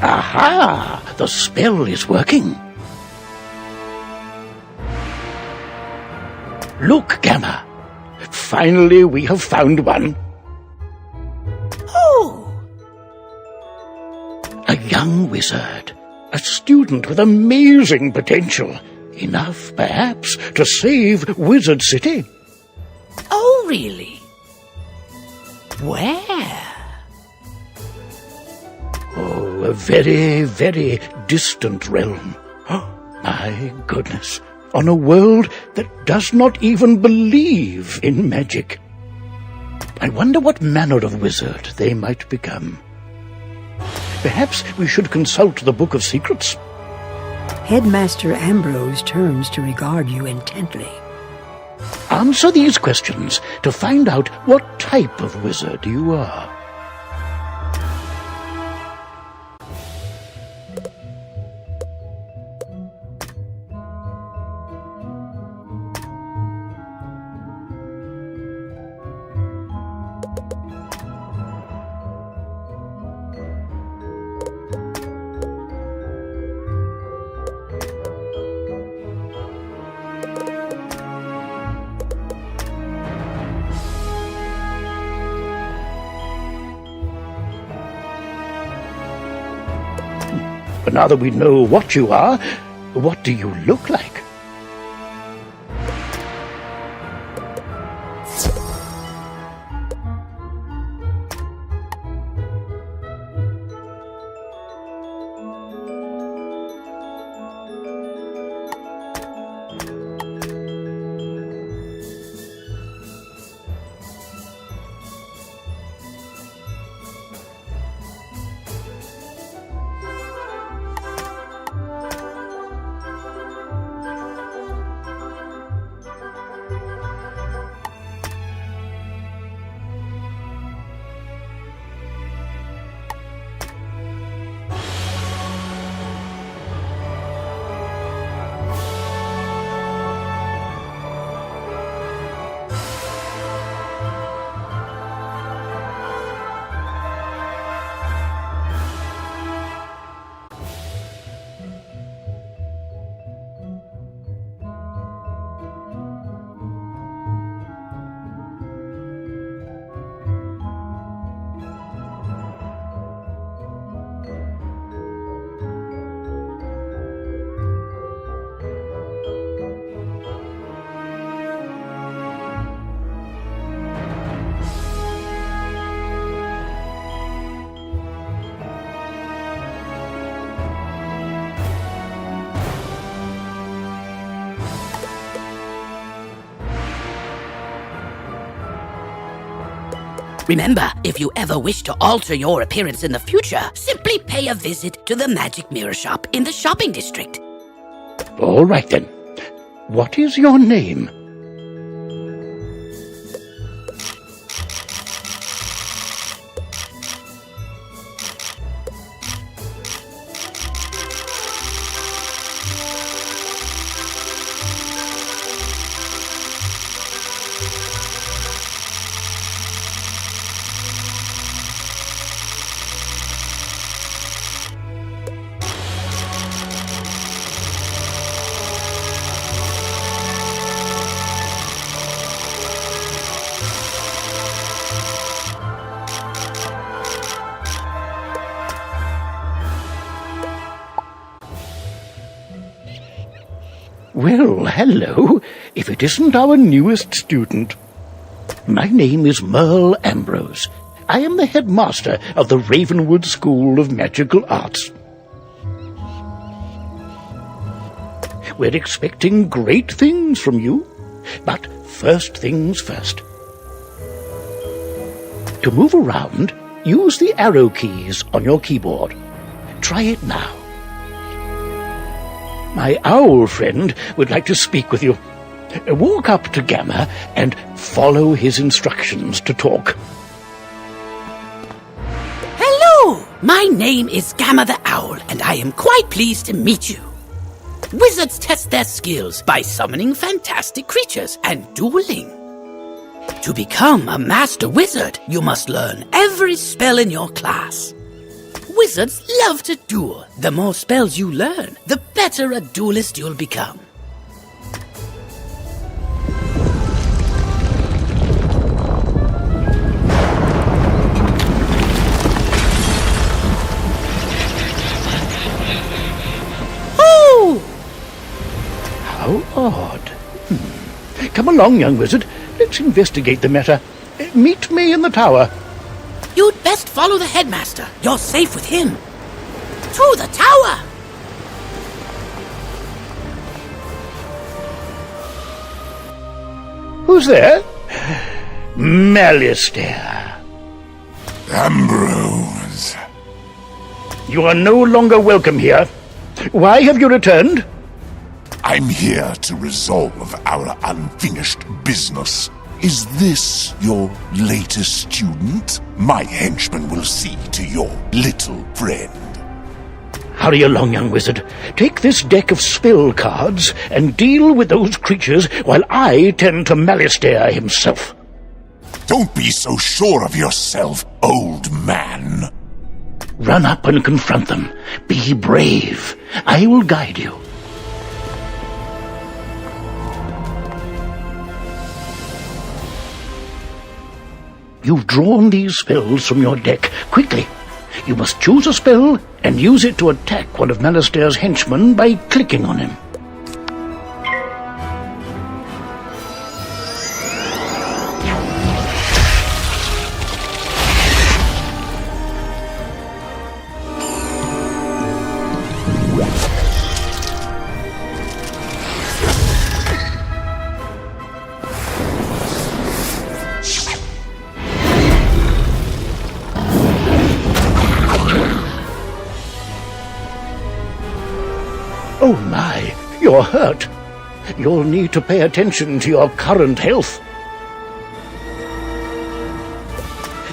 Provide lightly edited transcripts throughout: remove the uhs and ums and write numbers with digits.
Aha! The spell is working. Look, Gamma. Finally, we have found one. Oh! A young wizard. A student with amazing potential. Enough, perhaps, to save Wizard City. Oh, really? Where? Oh, a very, very distant realm. Oh, my goodness. On a world that does not even believe in magic. I wonder what manner of wizard they might become. Perhaps we should consult the Book of Secrets. Headmaster Ambrose turns to regard you intently. Answer these questions to find out what type of wizard you are. But now that we know what you are, what do you look like? Remember, if you ever wish to alter your appearance in the future, simply pay a visit to the Magic Mirror Shop in the shopping district. All right, then. What is your name? Well, hello, if it isn't our newest student. My name is Merle Ambrose. I am the headmaster of the Ravenwood School of Magical Arts. We're expecting great things from you, but first things first. To move around, use the arrow keys on your keyboard. Try it now. My owl friend would like to speak with you. Walk up to Gamma and follow his instructions to talk. Hello! My name is Gamma the Owl, and I am quite pleased to meet you. Wizards test their skills by summoning fantastic creatures and dueling. To become a master wizard, you must learn every spell in your class. Wizards love to duel. The more spells you learn, the better a duelist you'll become. How odd. Come along, young wizard. Let's investigate the matter. Meet me in the tower. You'd best follow the headmaster. You're safe with him. Through the tower! Who's there? Malistaire. Ambrose. You are no longer welcome here. Why have you returned? I'm here to resolve our unfinished business. Is this your latest student? My henchman will see to your little friend. Hurry along, young wizard. Take this deck of spell cards and deal with those creatures while I tend to Malistaire himself. Don't be so sure of yourself, old man. Run up and confront them. Be brave. I will guide you. You've drawn these spells from your deck. Quickly! You must choose a spell and use it to attack one of Malistaire's henchmen by clicking on him. Oh my, you're hurt. You'll need to pay attention to your current health.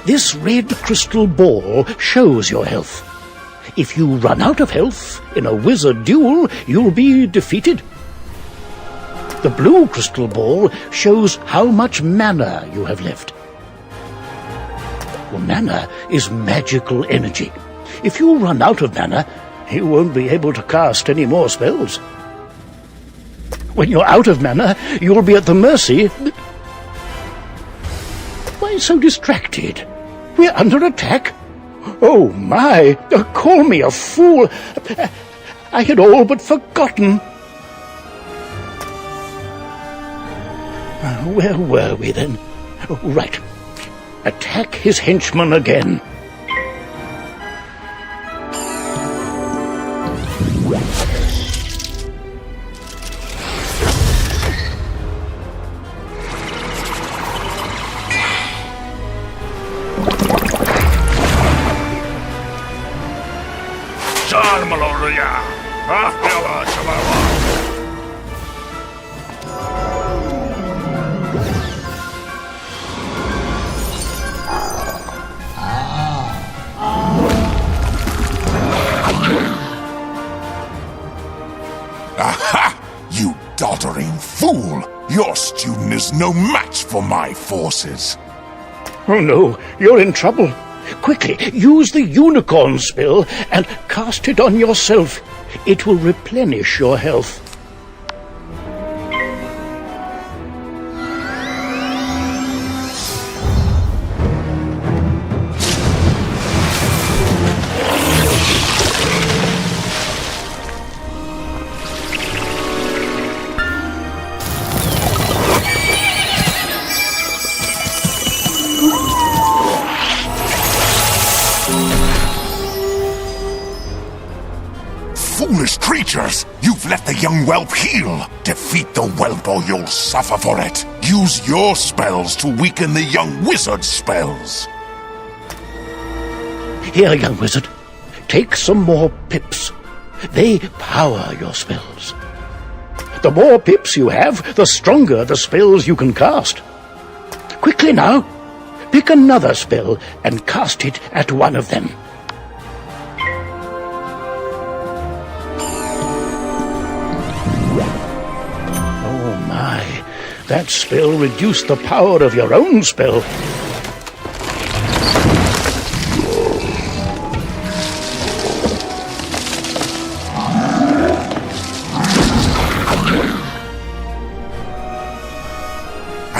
This red crystal ball shows your health. If you run out of health in a wizard duel, you'll be defeated. The blue crystal ball shows how much mana you have left. Well, mana is magical energy. If you run out of mana, you won't be able to cast any more spells. When you're out of mana, you'll be at the mercy... Why so distracted? We're under attack? Oh my, call me a fool. I had all but forgotten. Where were we then? Oh, right. Attack his henchman again. Aha! You doddering fool! Your student is no match for my forces. Oh no, you're in trouble. Quickly, use the unicorn spell and cast it on yourself. It will replenish your health. Foolish creatures! You've let the young whelp heal! Defeat the whelp or you'll suffer for it! Use your spells to weaken the young wizard's spells! Here, young wizard, take some more pips. They power your spells. The more pips you have, the stronger the spells you can cast. Quickly now, pick another spell and cast it at one of them. Oh my, that spell reduced the power of your own spell.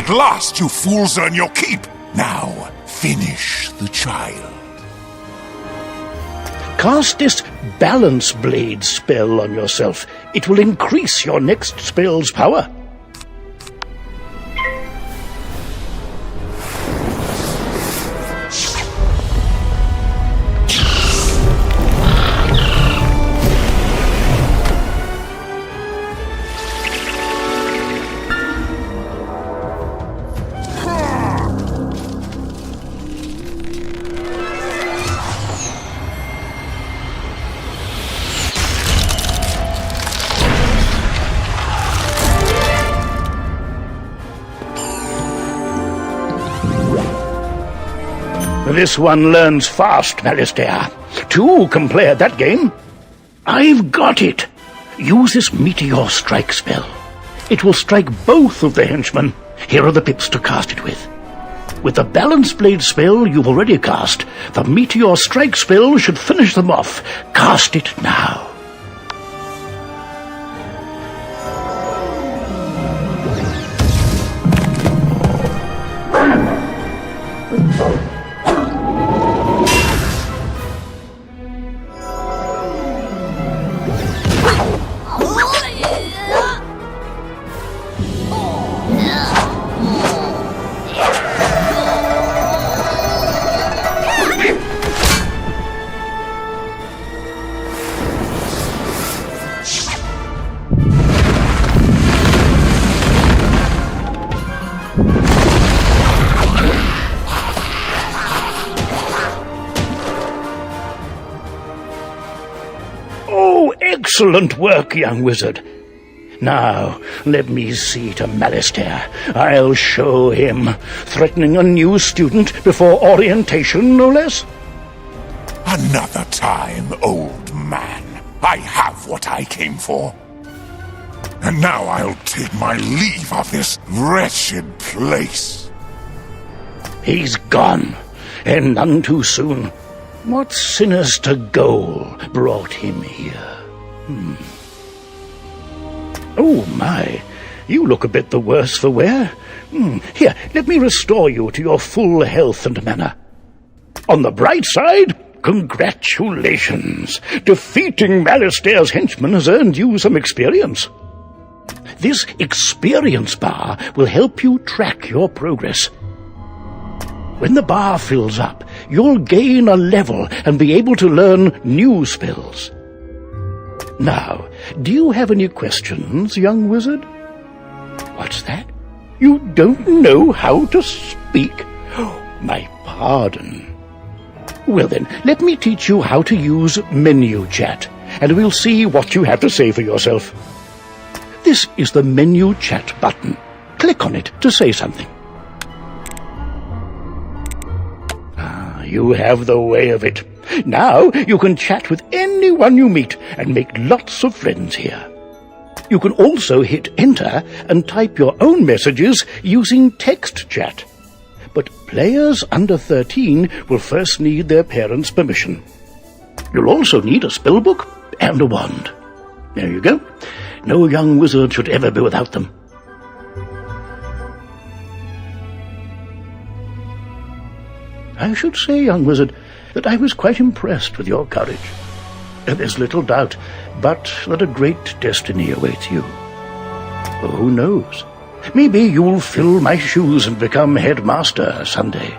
At last, you fools earn your keep. Now, finish the child. Cast this Balance Blade spell on yourself. It will increase your next spell's power. This one learns fast, Malistaire. Two can play at that game. I've got it. Use this Meteor Strike spell. It will strike both of the henchmen. Here are the pips to cast it with. With the Balance Blade spell you've already cast, the Meteor Strike spell should finish them off. Cast it now. Excellent work, young wizard. Now, let me see to Malistaire. I'll show him. Threatening a new student before orientation, no less? Another time, old man. I have what I came for. And now I'll take my leave of this wretched place. He's gone, and none too soon. What sinister goal brought him here? Oh, my. You look a bit the worse for wear. Here, let me restore you to your full health and manner. On the bright side, congratulations. Defeating Malistaire's henchmen has earned you some experience. This experience bar will help you track your progress. When the bar fills up, you'll gain a level and be able to learn new spells. Now, do you have any questions, young wizard? What's that? You don't know how to speak? Oh, my pardon. Well then, let me teach you how to use menu chat, and we'll see what you have to say for yourself. This is the menu chat button. Click on it to say something. You have the way of it. Now you can chat with anyone you meet and make lots of friends here. You can also hit enter and type your own messages using text chat. But players under 13 will first need their parents' permission. You'll also need a spellbook and a wand. There you go. No young wizard should ever be without them. I should say, young wizard, that I was quite impressed with your courage. There's little doubt but that a great destiny awaits you. Who knows? Maybe you'll fill my shoes and become headmaster someday.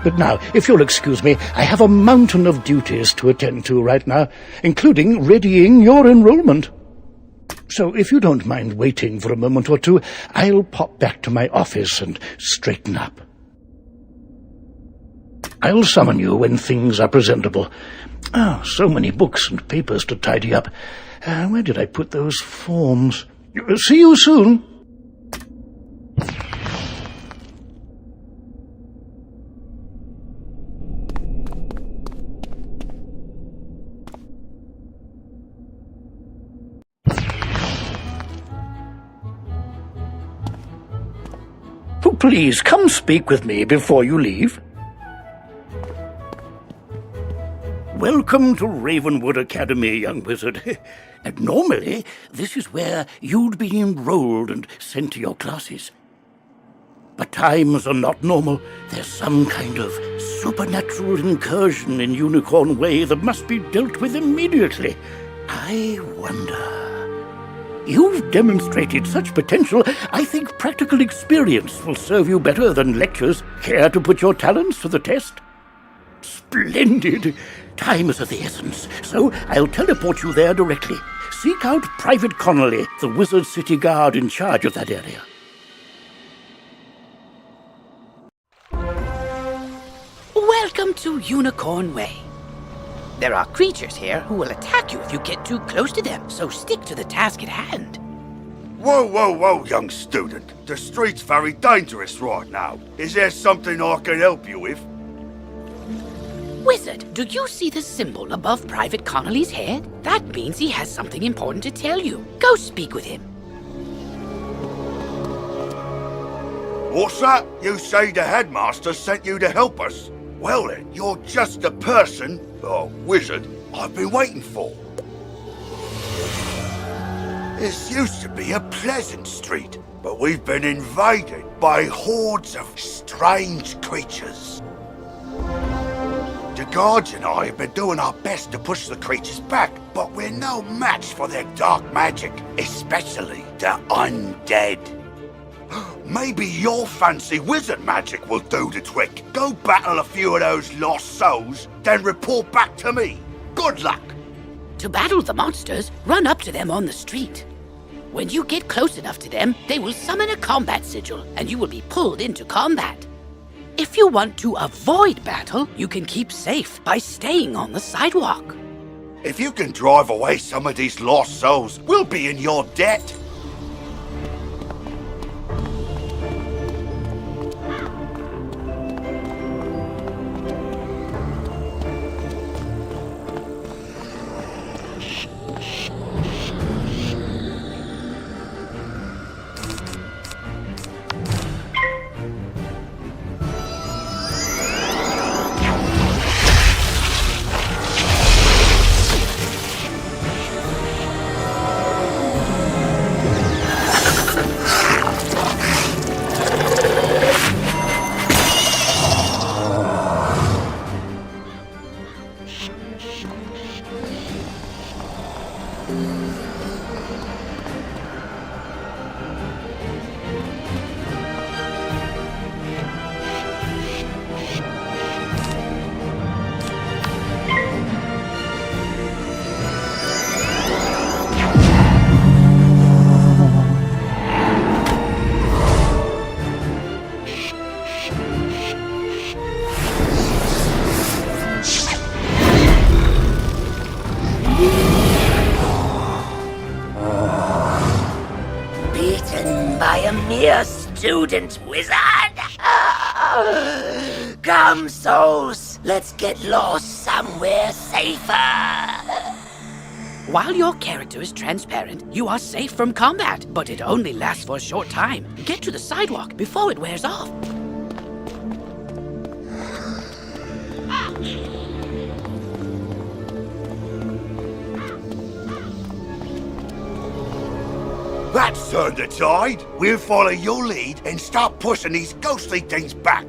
But now, if you'll excuse me, I have a mountain of duties to attend to right now, including readying your enrollment. So if you don't mind waiting for a moment or two, I'll pop back to my office and straighten up. I'll summon you when things are presentable. So many books and papers to tidy up. Where did I put those forms? See you soon. Oh, please, come speak with me before you leave. Welcome to Ravenwood Academy, young wizard. And normally, this is where you'd be enrolled and sent to your classes. But times are not normal. There's some kind of supernatural incursion in Unicorn Way that must be dealt with immediately. I wonder... You've demonstrated such potential, I think practical experience will serve you better than lectures. Care to put your talents to the test? Splendid! Time is of the essence, so I'll teleport you there directly. Seek out Private Connolly, the Wizard City Guard in charge of that area. Welcome to Unicorn Way. There are creatures here who will attack you if you get too close to them, so stick to the task at hand. Whoa, young student. The street's very dangerous right now. Is there something I can help you with? Wizard, do you see the symbol above Private Connolly's head? That means he has something important to tell you. Go speak with him. What's that? You say the headmaster sent you to help us? Well then, you're just the person, or wizard, I've been waiting for. This used to be a pleasant street, but we've been invaded by hordes of strange creatures. The guards and I have been doing our best to push the creatures back, but we're no match for their dark magic, especially the undead. Maybe your fancy wizard magic will do the trick. Go battle a few of those lost souls, then report back to me. Good luck! To battle the monsters, run up to them on the street. When you get close enough to them, they will summon a combat sigil, and you will be pulled into combat. If you want to avoid battle, you can keep safe by staying on the sidewalk. If you can drive away some of these lost souls, we'll be in your debt. By a mere student, wizard! Come, souls, let's get lost somewhere safer! While your character is transparent, you are safe from combat, but it only lasts for a short time. Get to the sidewalk before it wears off. That's turned the tide. We'll follow your lead and start pushing these ghostly things back.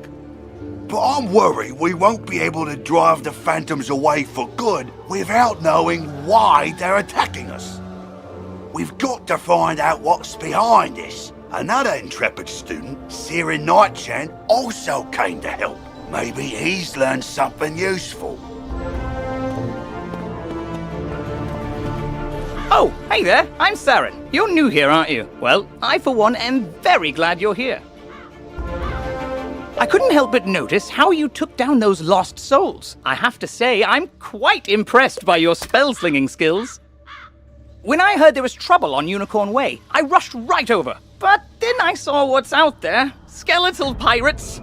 But I'm worried we won't be able to drive the phantoms away for good without knowing why they're attacking us. We've got to find out what's behind this. Another intrepid student, Sirin Nightchan, also came to help. Maybe he's learned something useful. Oh, hey there, I'm Saren. You're new here, aren't you? Well, I for one am very glad you're here. I couldn't help but notice how you took down those lost souls. I have to say, I'm quite impressed by your spell-slinging skills. When I heard there was trouble on Unicorn Way, I rushed right over. But then I saw what's out there. Skeletal pirates.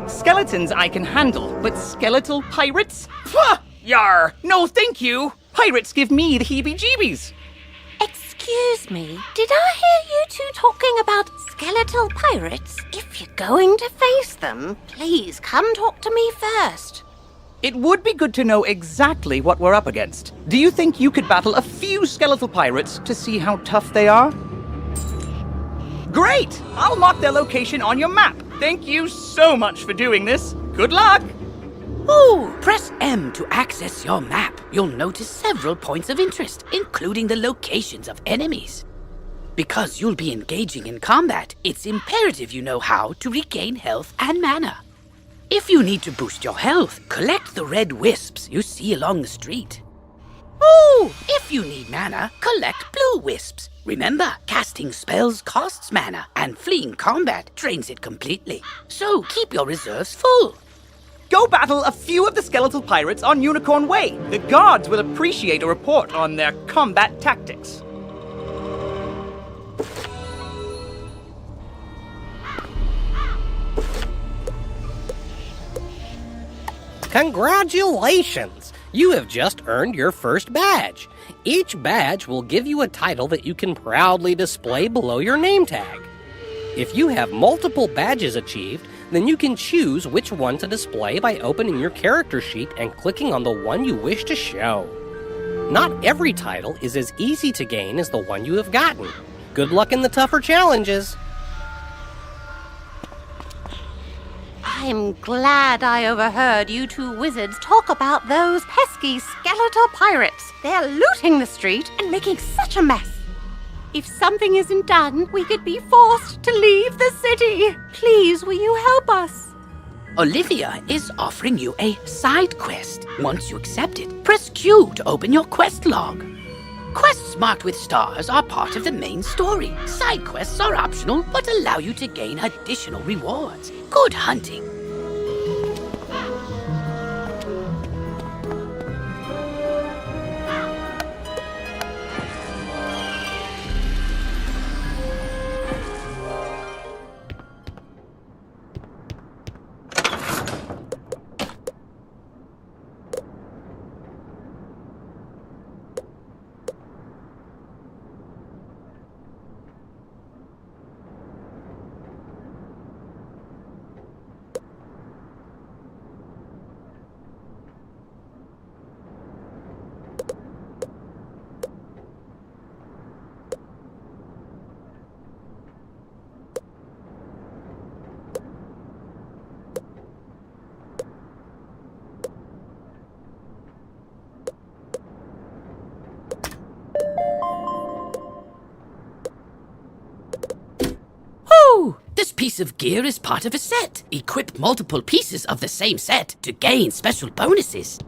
Skeletons I can handle, but skeletal pirates? Pah! Yar! No thank you! Pirates give me the heebie-jeebies. Excuse me, did I hear you two talking about skeletal pirates? If you're going to face them, please come talk to me first. It would be good to know exactly what we're up against. Do you think you could battle a few skeletal pirates to see how tough they are? Great! I'll mark their location on your map. Thank you so much for doing this. Good luck! Ooh, press M to access your map. You'll notice several points of interest, including the locations of enemies. Because you'll be engaging in combat, it's imperative you know how to regain health and mana. If you need to boost your health, collect the red wisps you see along the street. Ooh, if you need mana, collect blue wisps. Remember, casting spells costs mana, and fleeing combat drains it completely. So keep your reserves full. Go battle a few of the skeletal pirates on Unicorn Way. The guards will appreciate a report on their combat tactics. Congratulations! You have just earned your first badge. Each badge will give you a title that you can proudly display below your name tag. If you have multiple badges achieved, then you can choose which one to display by opening your character sheet and clicking on the one you wish to show. Not every title is as easy to gain as the one you have gotten. Good luck in the tougher challenges. I'm glad I overheard you two wizards talk about those pesky skeletal pirates. They're looting the street and making such a mess. If something isn't done, we could be forced to leave the city. Please, will you help us? Olivia is offering you a side quest. Once you accept it, press Q to open your quest log. Quests marked with stars are part of the main story. Side quests are optional, but allow you to gain additional rewards. Good hunting. This piece of gear is part of a set. Equip multiple pieces of the same set to gain special bonuses.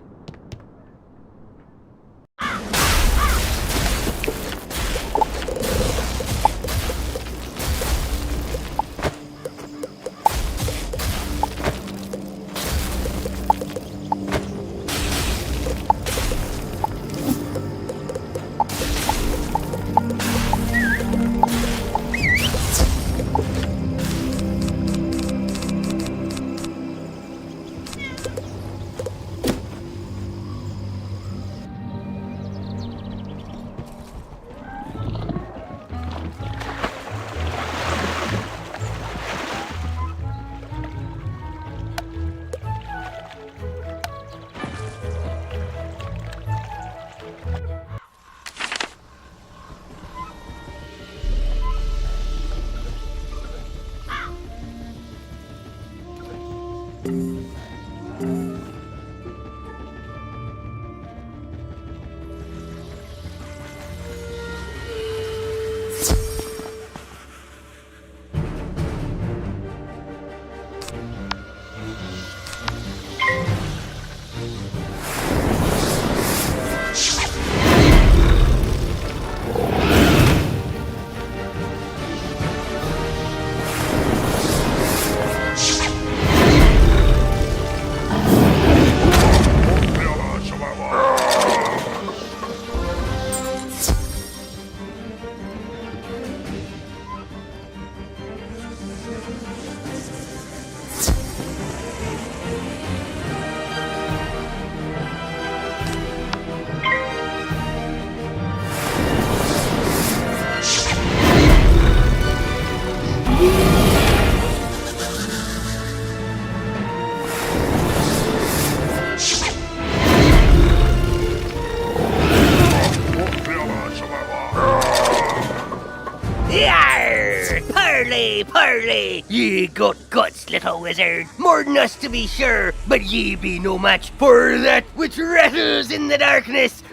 parley! Ye got guts, little wizard. More than us to be sure, but ye be no match for that which rattles in the darkness.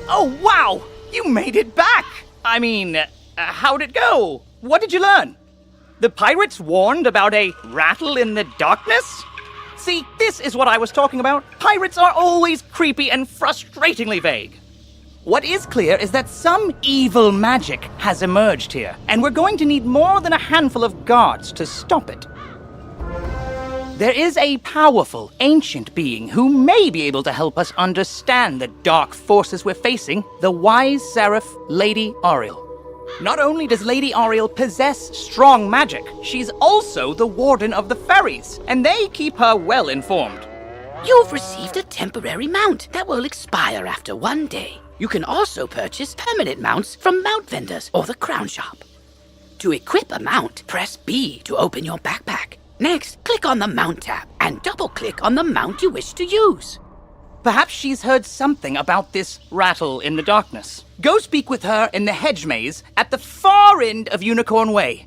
Oh, wow! You made it back! I mean, how'd it go? What did you learn? The pirates warned about a rattle in the darkness? See, this is what I was talking about. Pirates are always creepy and frustratingly vague. What is clear is that some evil magic has emerged here, and we're going to need more than a handful of guards to stop it. There is a powerful, ancient being who may be able to help us understand the dark forces we're facing, the wise seraph, Lady Ariel. Not only does Lady Ariel possess strong magic, she's also the warden of the ferries, and they keep her well informed. You've received a temporary mount that will expire after 1 day. You can also purchase permanent mounts from mount vendors or the crown shop. To equip a mount, press B to open your backpack. Next, click on the Mount tab and double-click on the mount you wish to use. Perhaps she's heard something about this rattle in the darkness. Go speak with her in the hedge maze at the far end of Unicorn Way.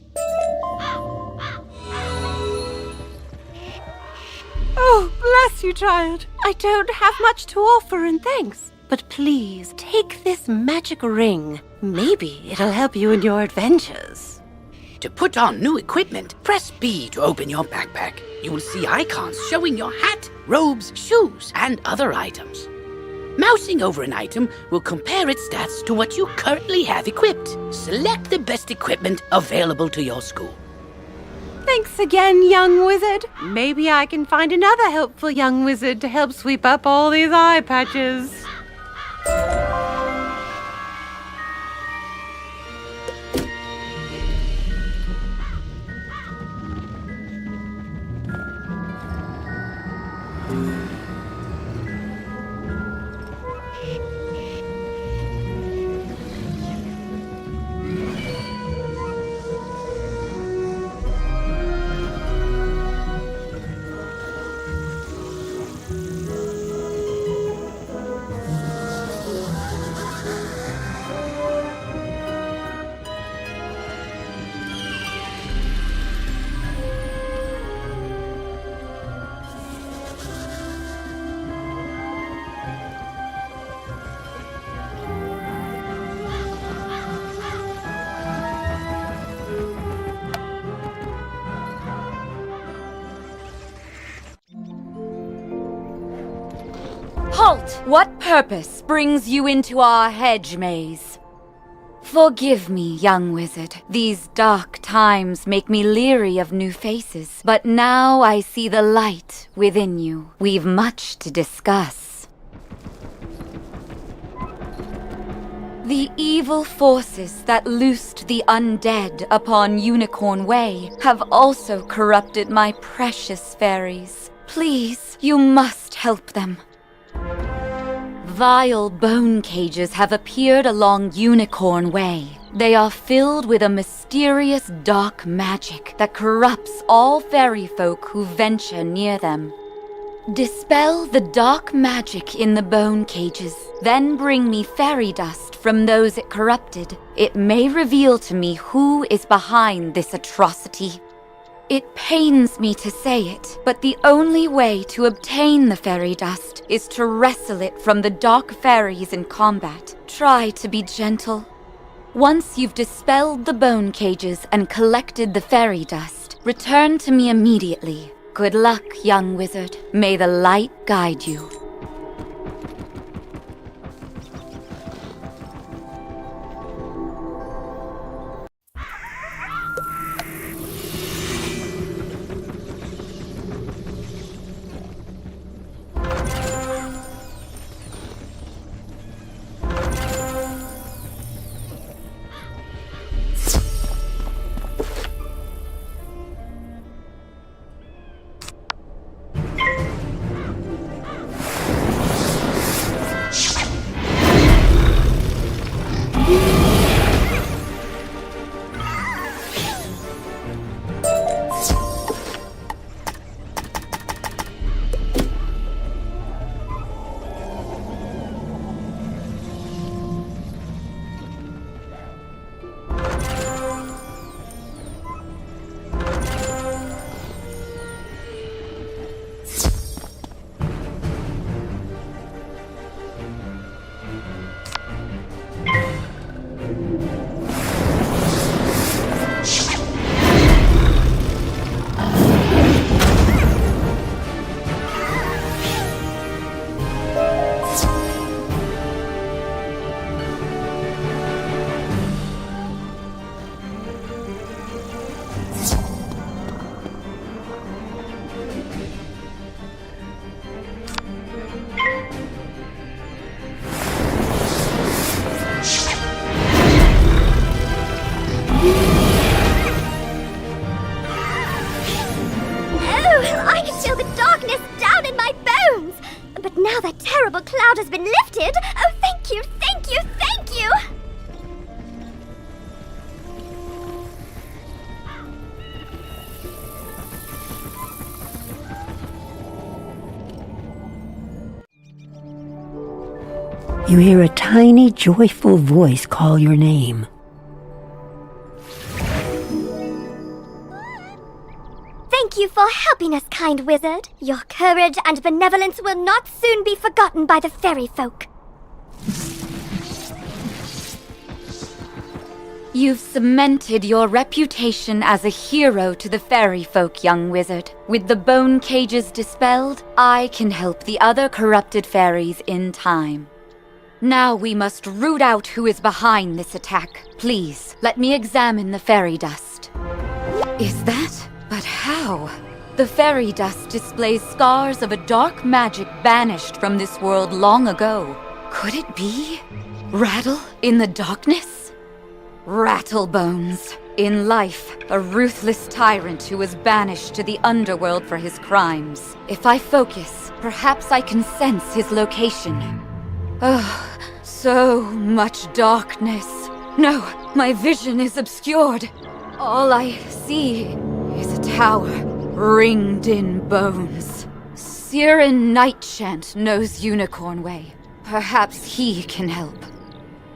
Oh, bless you, child. I don't have much to offer in thanks. But please, take this magic ring. Maybe it'll help you in your adventures. To put on new equipment, press B to open your backpack. You will see icons showing your hat, robes, shoes, and other items. Mousing over an item will compare its stats to what you currently have equipped. Select the best equipment available to your school. Thanks again, young wizard. Maybe I can find another helpful young wizard to help sweep up all these eye patches. Halt! What purpose brings you into our hedge maze? Forgive me, young wizard. These dark times make me leery of new faces. But now I see the light within you. We've much to discuss. The evil forces that loosed the undead upon Unicorn Way have also corrupted my precious fairies. Please, you must help them. Vile bone cages have appeared along Unicorn Way. They are filled with a mysterious dark magic that corrupts all fairy folk who venture near them. Dispel the dark magic in the bone cages, then bring me fairy dust from those it corrupted. It may reveal to me who is behind this atrocity. It pains me to say it, but the only way to obtain the fairy dust is to wrestle it from the dark fairies in combat. Try to be gentle. Once you've dispelled the bone cages and collected the fairy dust, return to me immediately. Good luck, young wizard. May the light guide you. has been lifted. Oh, thank you, thank you, thank you! You hear a tiny, joyful voice call your name. Thank you for helping us, kind wizard. Your courage and benevolence will not soon be forgotten by the fairy folk. You've cemented your reputation as a hero to the fairy folk, young wizard. With the bone cages dispelled, I can help the other corrupted fairies in time. Now we must root out who is behind this attack. Please, let me examine the fairy dust. Is that? But how? The fairy dust displays scars of a dark magic banished from this world long ago. Could it be? Rattle in the darkness? Rattlebones. In life, a ruthless tyrant who was banished to the underworld for his crimes. If I focus, perhaps I can sense his location. Oh, so much darkness. No, my vision is obscured. All I see is a tower ringed in bones. Siren Nightchant knows Unicorn Way. Perhaps he can help.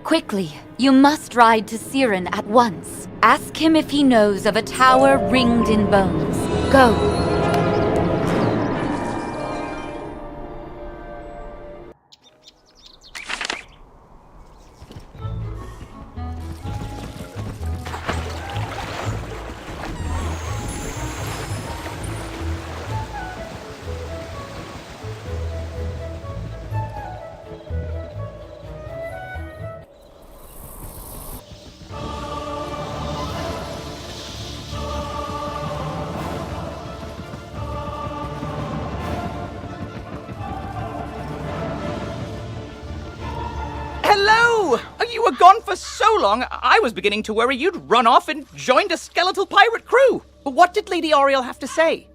Quickly, you must ride to Siren at once. Ask him if he knows of a tower ringed in bones. Go. Hello! You were gone for so long, I was beginning to worry you'd run off and joined a skeletal pirate crew. But what did Lady Oriel have to say?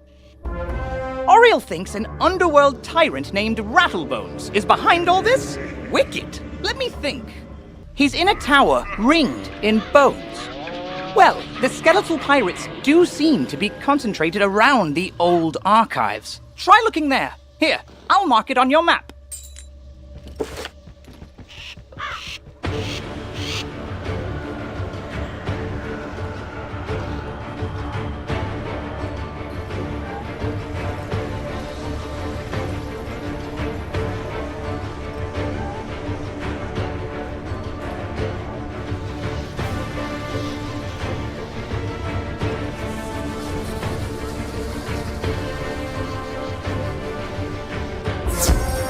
Oriel thinks an underworld tyrant named Rattlebones is behind all this? Wicked. Let me think. He's in a tower ringed in bones. Well, the skeletal pirates do seem to be concentrated around the old archives. Try looking there. Here, I'll mark it on your map.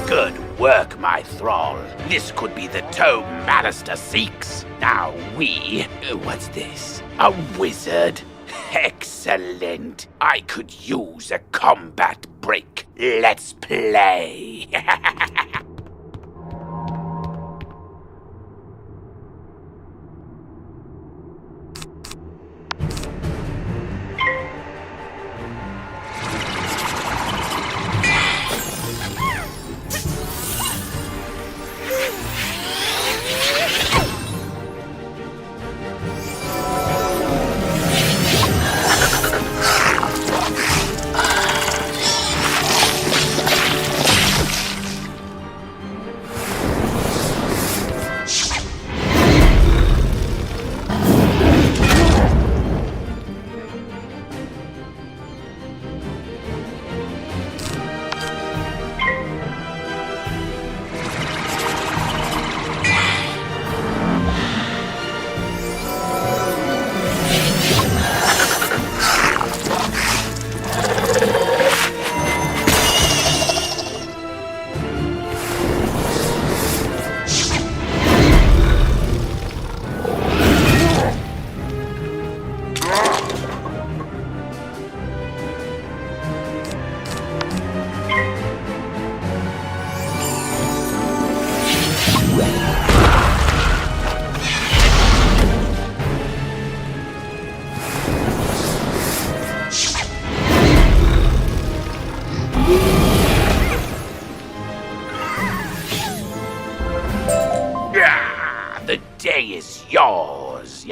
Good work, my thrall. This could be the tome Malister seeks. Now what's this? A wizard? Excellent. I could use a combat break. Let's play.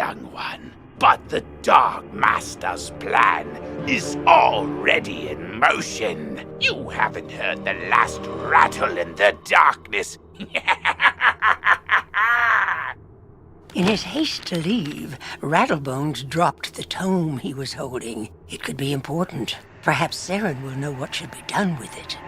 young one. But the Dark Master's plan is already in motion. You haven't heard the last rattle in the darkness. In his haste to leave, Rattlebones dropped the tome he was holding. It could be important. Perhaps Saren will know what should be done with it.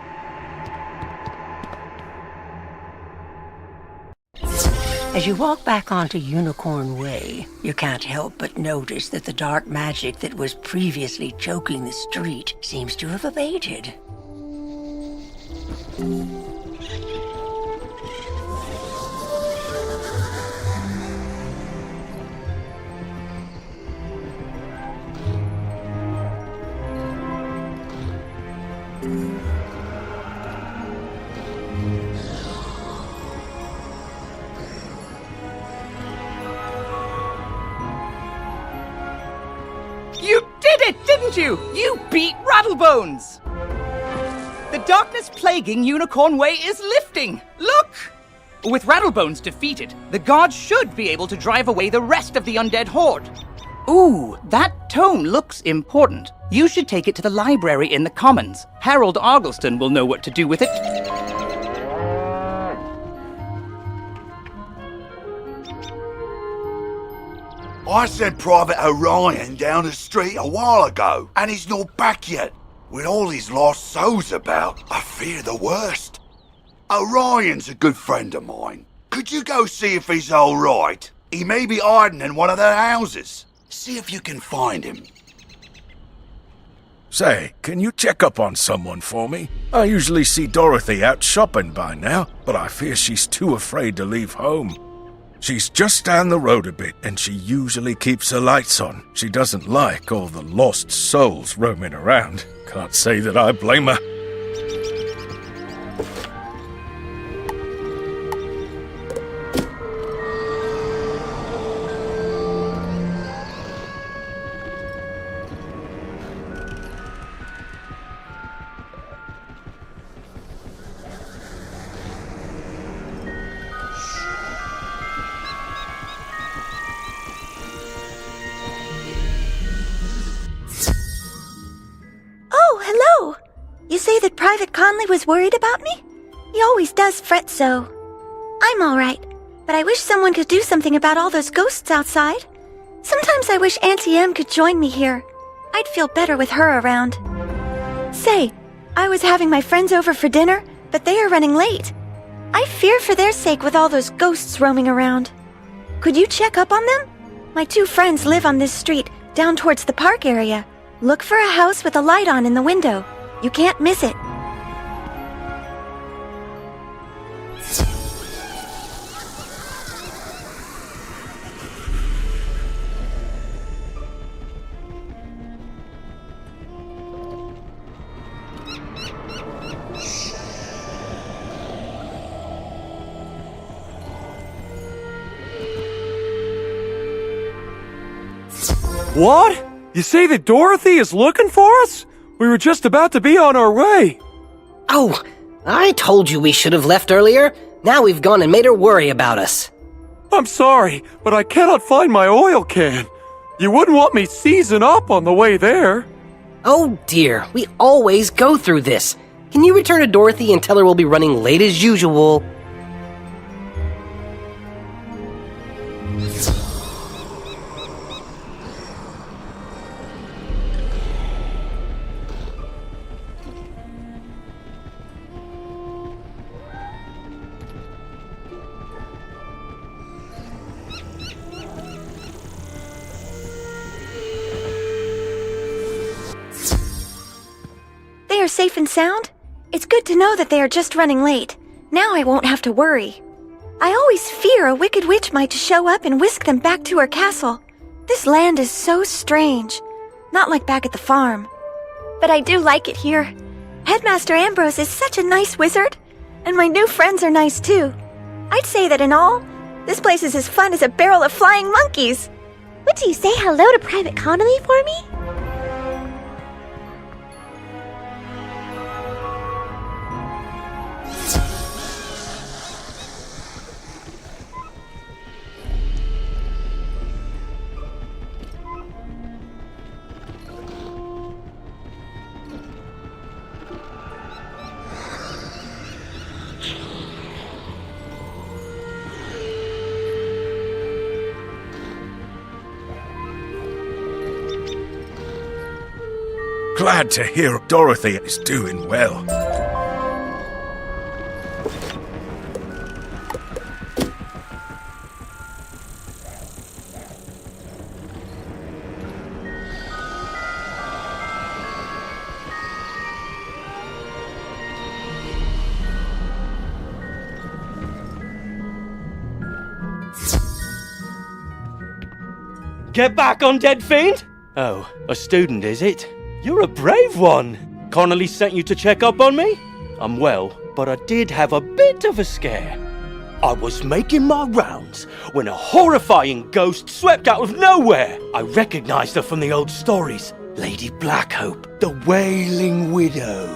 As you walk back onto Unicorn Way, you can't help but notice that the dark magic that was previously choking the street seems to have abated. You did it, didn't you? You beat Rattlebones! The darkness plaguing Unicorn Way is lifting! Look! With Rattlebones defeated, the gods should be able to drive away the rest of the undead horde. Ooh, that tome looks important. You should take it to the library in the Commons. Harold Argleston will know what to do with it. I sent Private Orion down the street a while ago, and he's not back yet. With all these lost souls about, I fear the worst. Orion's a good friend of mine. Could you go see if he's all right? He may be hiding in one of their houses. See if you can find him. Say, can you check up on someone for me? I usually see Dorothy out shopping by now, but I fear she's too afraid to leave home. She's just down the road a bit, and she usually keeps her lights on. She doesn't like all the lost souls roaming around. Can't say that I blame her. Hello! You say that Private Conley was worried about me? He always does fret so. I'm alright, but I wish someone could do something about all those ghosts outside. Sometimes I wish Auntie Em could join me here. I'd feel better with her around. Say, I was having my friends over for dinner, but they are running late. I fear for their sake with all those ghosts roaming around. Could you check up on them? My two friends live on this street, down towards the park area. Look for a house with a light on in the window. You can't miss it. What? You say that Dorothy is looking for us? We were just about to be on our way. Oh, I told you we should have left earlier. Now we've gone and made her worry about us. I'm sorry, but I cannot find my oil can. You wouldn't want me seizing up on the way there. Oh dear, we always go through this. Can you return to Dorothy and tell her we'll be running late as usual? They are safe and sound? It's good to know that they are just running late. Now I won't have to worry. I always fear a wicked witch might show up and whisk them back to her castle. This land is so strange. Not like back at the farm. But I do like it here. Headmaster Ambrose is such a nice wizard. And my new friends are nice too. I'd say that in all, this place is as fun as a barrel of flying monkeys. Would you say hello to Private Conley for me? Glad to hear Dorothy is doing well. Get back, undead fiend! Oh, a student, is it? You're a brave one. Connolly sent you to check up on me? I'm well, but I did have a bit of a scare. I was making my rounds when a horrifying ghost swept out of nowhere. I recognized her from the old stories. Lady Blackhope, the Wailing Widow.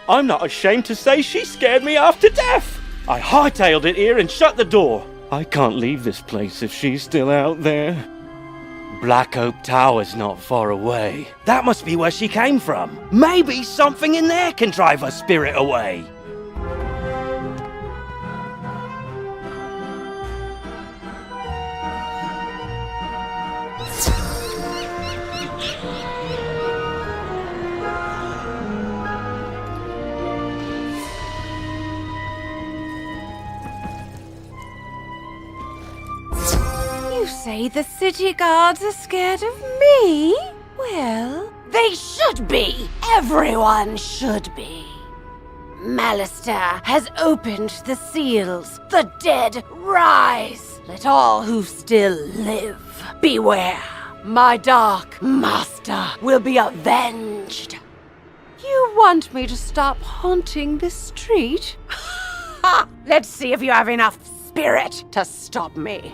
I'm not ashamed to say she scared me half to death. I hightailed it here and shut the door. I can't leave this place if she's still out there. Black Oak Tower's not far away. That must be where she came from. Maybe something in there can drive her spirit away. You say the city guards are scared of me? Well, they should be. Everyone should be. Malister has opened the seals. The dead rise. Let all who still live beware. My dark master will be avenged. You want me to stop haunting this street? Ha! Let's see if you have enough spirit to stop me.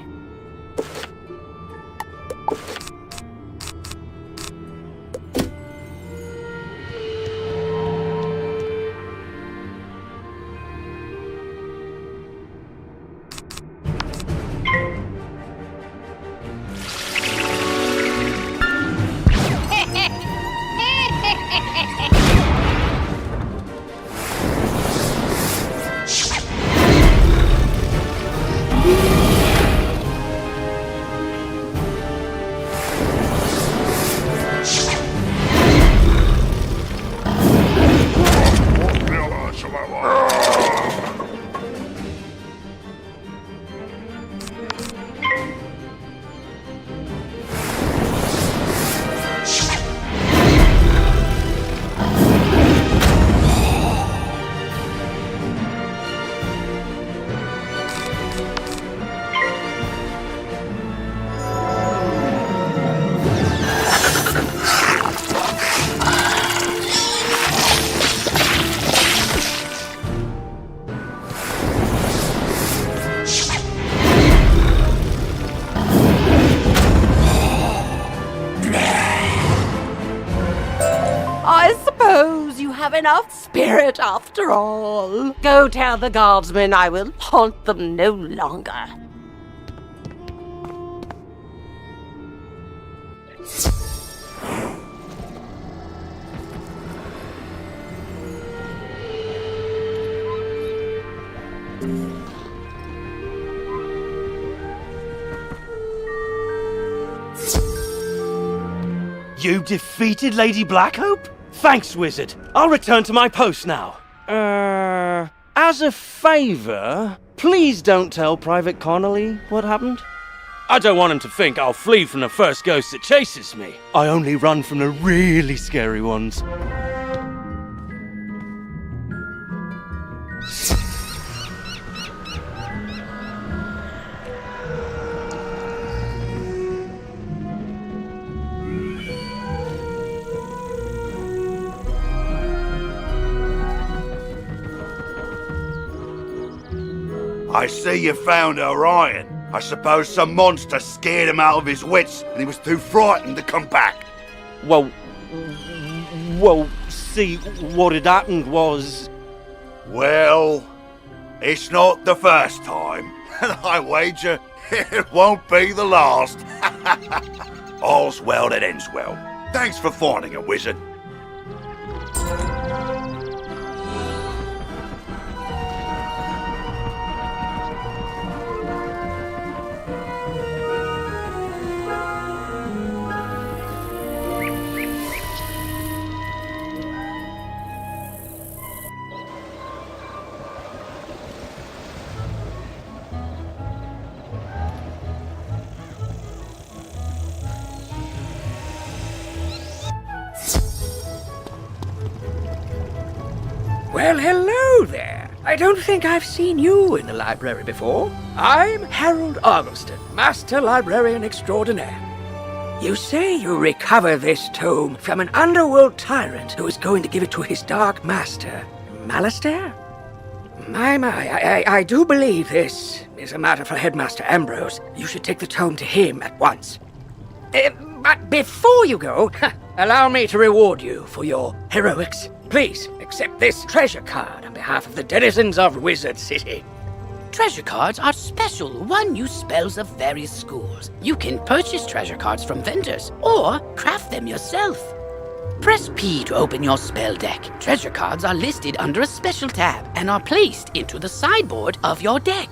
Enough spirit after all. Go tell the guardsmen I will haunt them no longer. You defeated Lady Blackhope? Thanks, Wizard. I'll return to my post now. As a favor, please don't tell Private Connolly what happened. I don't want him to think I'll flee from the first ghost that chases me. I only run from the really scary ones. I see you found Orion. I suppose some monster scared him out of his wits and he was too frightened to come back. Well, see, what had happened was... Well, it's not the first time, and I wager it won't be the last. All's well that ends well. Thanks for finding it, Wizard. Well, hello there. I don't think I've seen you in the library before. I'm Harold Argylston, Master Librarian Extraordinaire. You say you recover this tome from an underworld tyrant who is going to give it to his dark master, Malastair? My, I do believe this is a matter for Headmaster Ambrose. You should take the tome to him at once. But before you go, allow me to reward you for your heroics. Please, accept this treasure card on behalf of the denizens of Wizard City. Treasure cards are special one-use spells of various schools. You can purchase treasure cards from vendors or craft them yourself. Press P to open your spell deck. Treasure cards are listed under a special tab and are placed into the sideboard of your deck.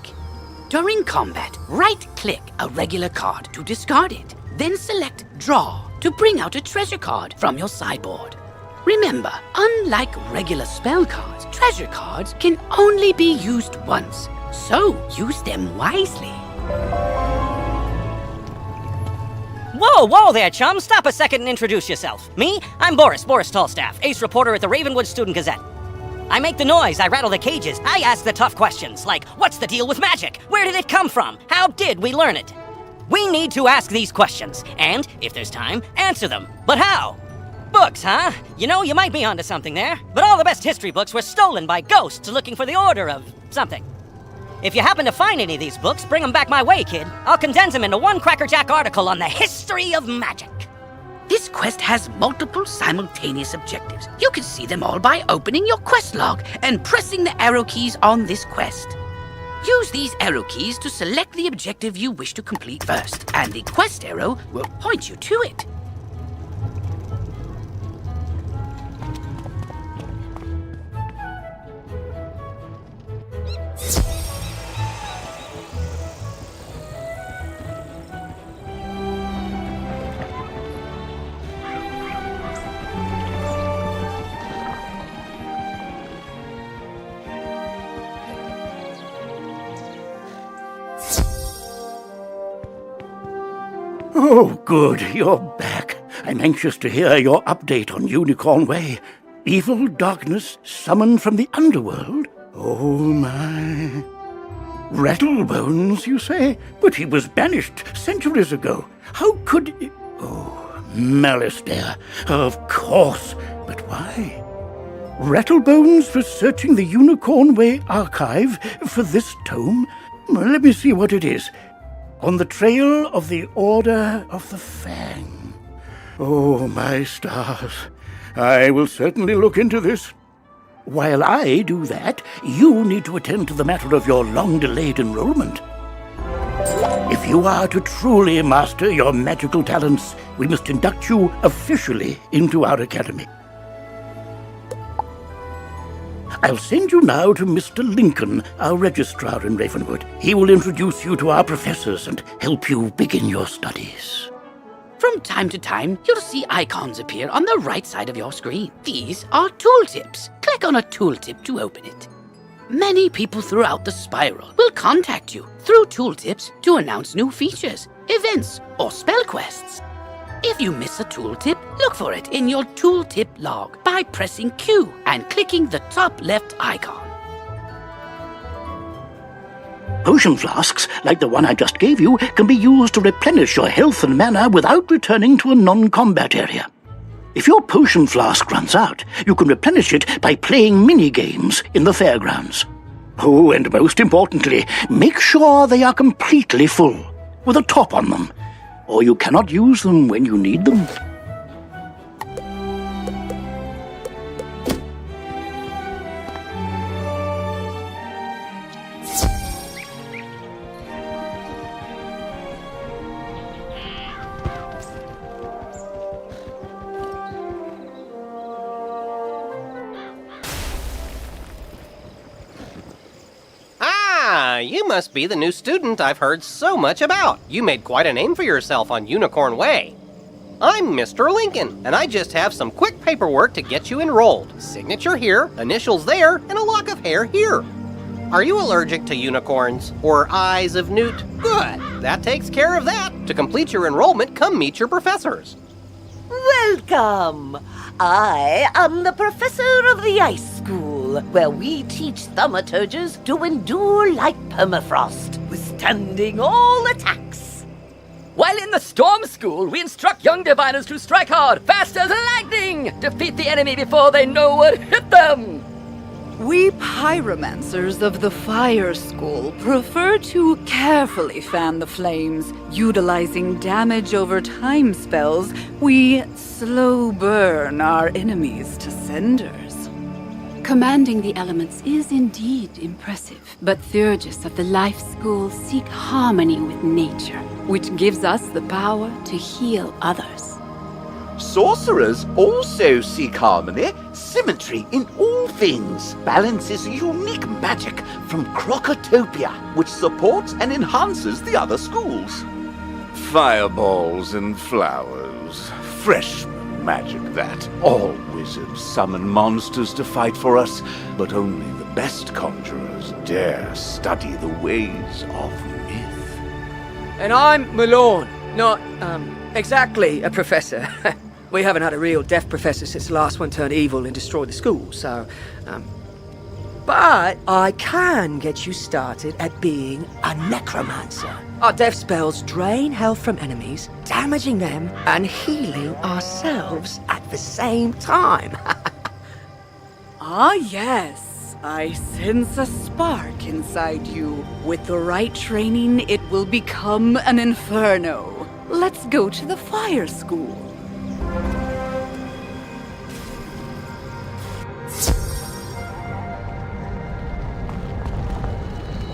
During combat, right-click a regular card to discard it. Then select Draw to bring out a treasure card from your sideboard. Remember, unlike regular spell cards, treasure cards can only be used once, so use them wisely. Whoa there, chum. Stop a second and introduce yourself. Me? I'm Boris Tallstaff, ace reporter at the Ravenwood Student Gazette. I make the noise, I rattle the cages, I ask the tough questions, like, what's the deal with magic? Where did it come from? How did we learn it? We need to ask these questions, and, if there's time, answer them. But how? Books, huh? You know, you might be onto something there, but all the best history books were stolen by ghosts looking for the order of something. If you happen to find any of these books, bring them back my way, kid. I'll condense them into one crackerjack article on the history of magic. This quest has multiple simultaneous objectives. You can see them all by opening your quest log and pressing the arrow keys on this quest. Use these arrow keys to select the objective you wish to complete first, and the quest arrow will point you to it. Oh, good, you're back. I'm anxious to hear your update on Unicorn Way. Evil darkness summoned from the underworld? Oh, my. Rattlebones, you say? But he was banished centuries ago. How could... Oh, Malastair. Of course. But why? Rattlebones was searching the Unicorn Way archive for this tome? Well, let me see what it is. On the trail of the Order of the Fang. Oh, my stars. I will certainly look into this. While I do that, you need to attend to the matter of your long-delayed enrollment. If you are to truly master your magical talents, we must induct you officially into our academy. I'll send you now to Mr. Lincoln, our registrar in Ravenwood. He will introduce you to our professors and help you begin your studies. From time to time, you'll see icons appear on the right side of your screen. These are tooltips. Click on a tooltip to open it. Many people throughout the spiral will contact you through tooltips to announce new features, events, or spell quests. If you miss a tooltip, look for it in your tooltip log by pressing Q and clicking the top left icon. Potion flasks, like the one I just gave you, can be used to replenish your health and mana without returning to a non-combat area. If your potion flask runs out, you can replenish it by playing mini-games in the fairgrounds. Oh, and most importantly, make sure they are completely full, with a top on them, or you cannot use them when you need them. You must be the new student I've heard so much about. You made quite a name for yourself on Unicorn Way. I'm Mr. Lincoln, and I just have some quick paperwork to get you enrolled. Signature here, initials there, and a lock of hair here. Are you allergic to unicorns or eyes of newt? Good, that takes care of that. To complete your enrollment, come meet your professors. Welcome! I am the professor of the Ice School, School, where we teach thaumaturges to endure like permafrost, withstanding all attacks. While in the Storm School, we instruct young diviners to strike hard, fast as lightning, defeat the enemy before they know what hit them. We pyromancers of the Fire School prefer to carefully fan the flames. Utilizing damage over time spells, we slow burn our enemies to cinders. Commanding the elements is indeed impressive, but Theurgis of the Life School seek harmony with nature, which gives us the power to heal others. Sorcerers also seek harmony, symmetry in all things. Balance is a unique magic from Crocotopia, which supports and enhances the other schools. Fireballs and flowers. Fresh magic that. All wizards summon monsters to fight for us, but only the best conjurers dare study the ways of myth. And I'm Malone, not, exactly a professor. We haven't had a real deaf professor since the last one turned evil and destroyed the school, so, But I can get you started at being a necromancer. Our death spells drain health from enemies, damaging them and healing ourselves at the same time. Ah, yes. I sense a spark inside you. With the right training, it will become an inferno. Let's go to the Fire School.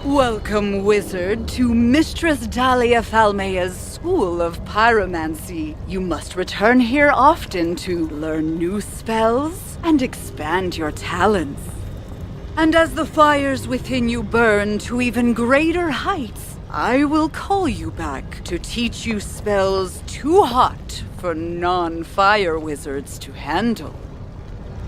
Welcome, wizard, to Mistress Dahlia Falmea's School of Pyromancy. You must return here often to learn new spells and expand your talents. And as the fires within you burn to even greater heights, I will call you back to teach you spells too hot for non-fire wizards to handle.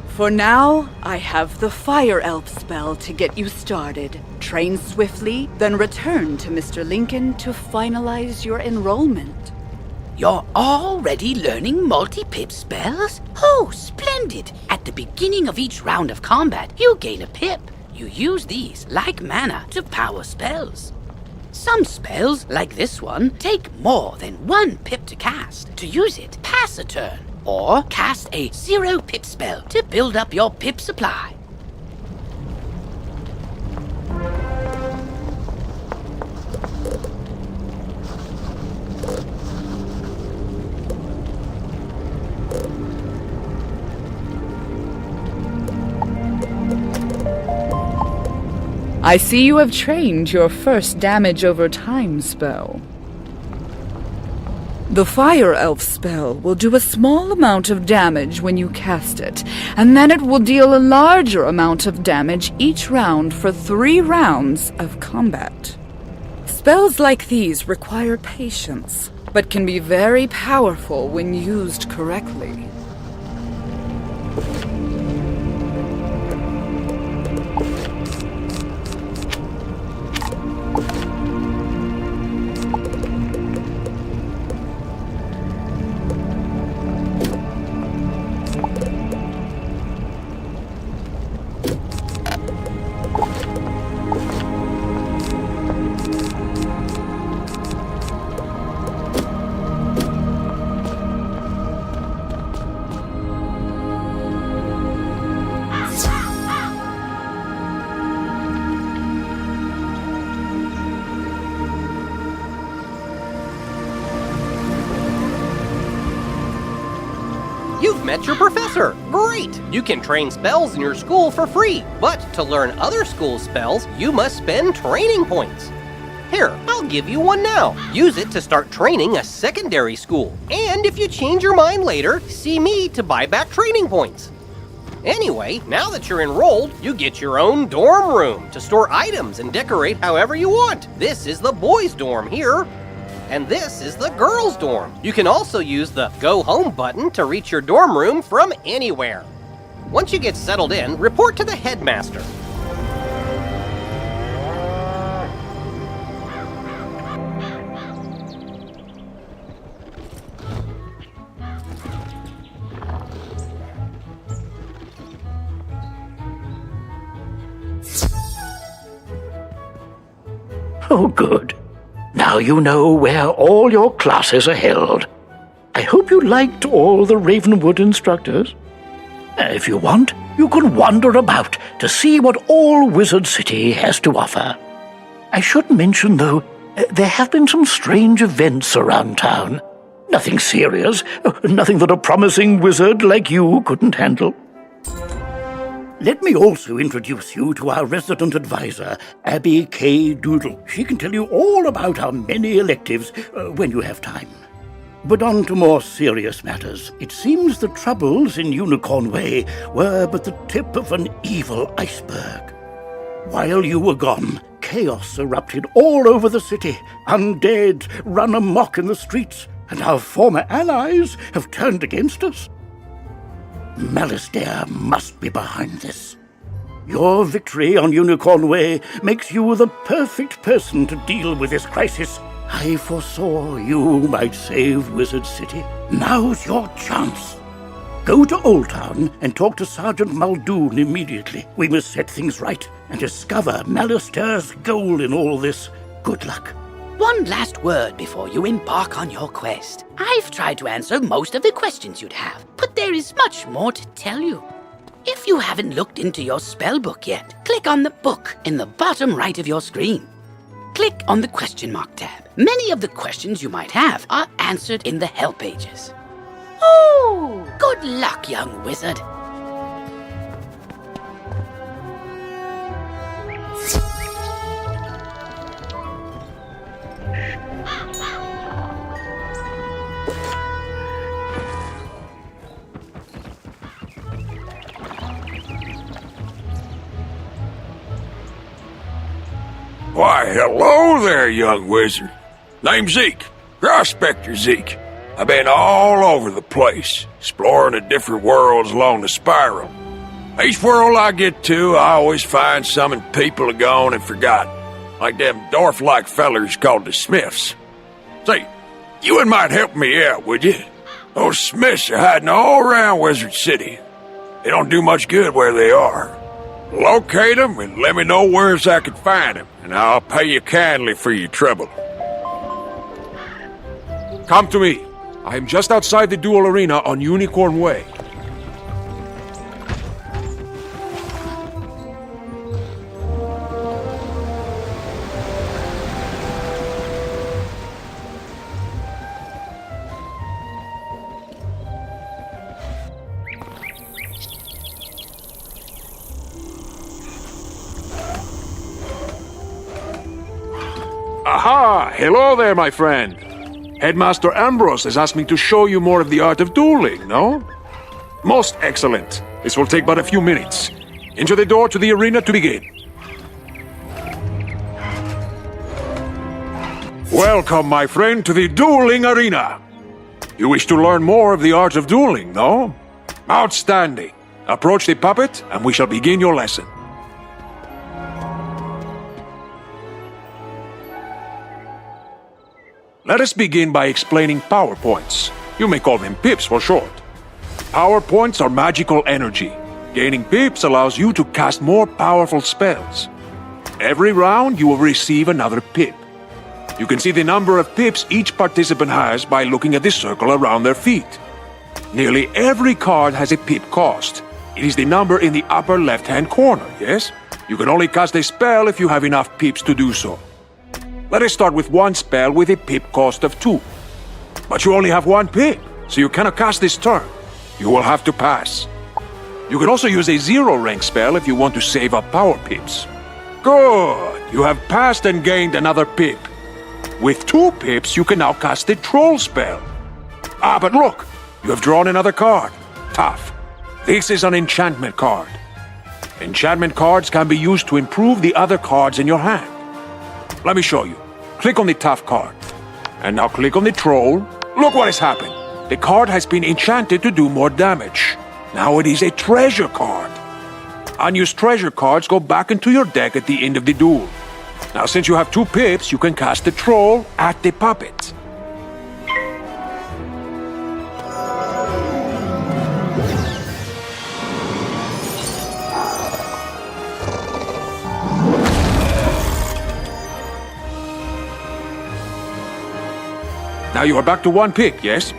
For now, I have the Fire Elf spell to get you started. Train swiftly, then return to Mr. Lincoln to finalize your enrollment. You're already learning multi-pip spells? Oh, splendid! At the beginning of each round of combat, you gain a pip. You use these, like mana, to power spells. Some spells, like this one, take more than 1 pip to cast. To use it, pass a turn. Or cast a 0 pip spell to build up your pip supply. I see you have trained your first damage over time spell. The Fire Elf spell will do a small amount of damage when you cast it, and then it will deal a larger amount of damage each round for 3 rounds of combat. Spells like these require patience, but can be very powerful when used correctly. You've met your professor! Great! You can train spells in your school for free, but to learn other school spells, you must spend training points. Here, I'll give you one now. Use it to start training a secondary school. And if you change your mind later, see me to buy back training points. Anyway, now that you're enrolled, you get your own dorm room to store items and decorate however you want. This is the boys' dorm here. And this is the girls' dorm. You can also use the Go Home button to reach your dorm room from anywhere. Once you get settled in, report to the headmaster. Oh, good. Now you know where all your classes are held. I hope you liked all the Ravenwood instructors. If you want, you can wander about to see what all Wizard City has to offer. I should mention, though, there have been some strange events around town. Nothing serious, nothing that a promising wizard like you couldn't handle. Let me also introduce you to our resident advisor, Abby K. Doodle. She can tell you all about our many electives when you have time. But on to more serious matters. It seems the troubles in Unicorn Way were but the tip of an evil iceberg. While you were gone, chaos erupted all over the city. Undead run amok in the streets, and our former allies have turned against us. Malistaire must be behind this. Your victory on Unicorn Way makes you the perfect person to deal with this crisis. I foresaw you might save Wizard City. Now's your chance. Go to Old Town and talk to Sergeant Muldoon immediately. We must set things right and discover Malistaire's goal in all this. Good luck. One last word before you embark on your quest. I've tried to answer most of the questions you'd have, but there is much more to tell you. If you haven't looked into your spellbook yet, click on the book in the bottom right of your screen. Click on the question mark tab. Many of the questions you might have are answered in the help pages. Oh, good luck, young wizard. Why, hello there, young wizard. Name's Zeke, Prospector Zeke. I've been all over the place, exploring the different worlds along the spiral. Each world I get to, I always find something people are gone and forgotten, like them dwarf-like fellers called the Smiths. Say, you wouldn't mind helping me out, would you? Those Smiths are hiding all around Wizard City. They don't do much good where they are. Locate them and let me know where I can find them, and I'll pay you kindly for your trouble. Come to me. I am just outside the duel arena on Unicorn Way. Aha! Hello there, my friend. Headmaster Ambrose has asked me to show you more of the art of dueling, no? Most excellent. This will take but a few minutes. Enter the door to the arena to begin. Welcome, my friend, to the dueling arena. You wish to learn more of the art of dueling, no? Outstanding. Approach the puppet, and we shall begin your lesson. Let us begin by explaining power points. You may call them pips for short. Power points are magical energy. Gaining pips allows you to cast more powerful spells. Every round, you will receive another pip. You can see the number of pips each participant has by looking at the circle around their feet. Nearly every card has a pip cost. It is the number in the upper left-hand corner, yes? You can only cast a spell if you have enough pips to do so. Let us start with one spell with a pip cost of 2. But you only have 1 pip, so you cannot cast this turn. You will have to pass. You can also use a 0 rank spell if you want to save up power pips. Good! You have passed and gained another pip. With 2 pips, you can now cast the troll spell. Ah, but look! You have drawn another card. Tough. This is an enchantment card. Enchantment cards can be used to improve the other cards in your hand. Let me show you. Click on the tough card. And now click on the troll. Look what has happened. The card has been enchanted to do more damage. Now it is a treasure card. Unused treasure cards go back into your deck at the end of the duel. Now since you have 2 pips, you can cast the troll at the puppet. Now you are back to 1 pip, yes?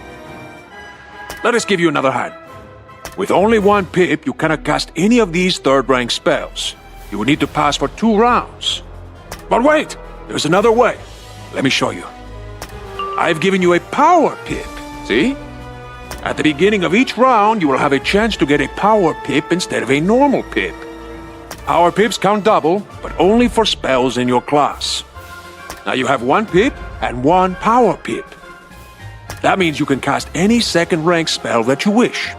Let us give you another hand. With only 1 pip, you cannot cast any of these third-rank spells. You will need to pass for 2 rounds. But wait! There's another way. Let me show you. I've given you a power pip. See? At the beginning of each round, you will have a chance to get a power pip instead of a normal pip. Power pips count double, but only for spells in your class. Now you have 1 pip and 1 power pip. That means you can cast any second-rank spell that you wish.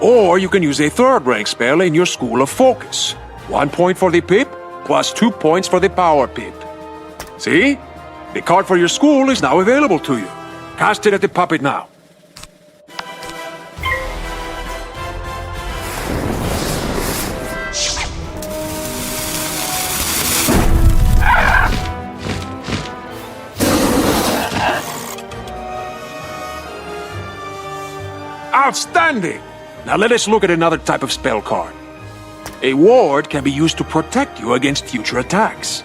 Or you can use a third-rank spell in your School of Focus. 1 point for the pip, plus 2 points for the power pip. See? The card for your school is now available to you. Cast it at the puppet now. Outstanding! Now let us look at another type of spell card. A ward can be used to protect you against future attacks.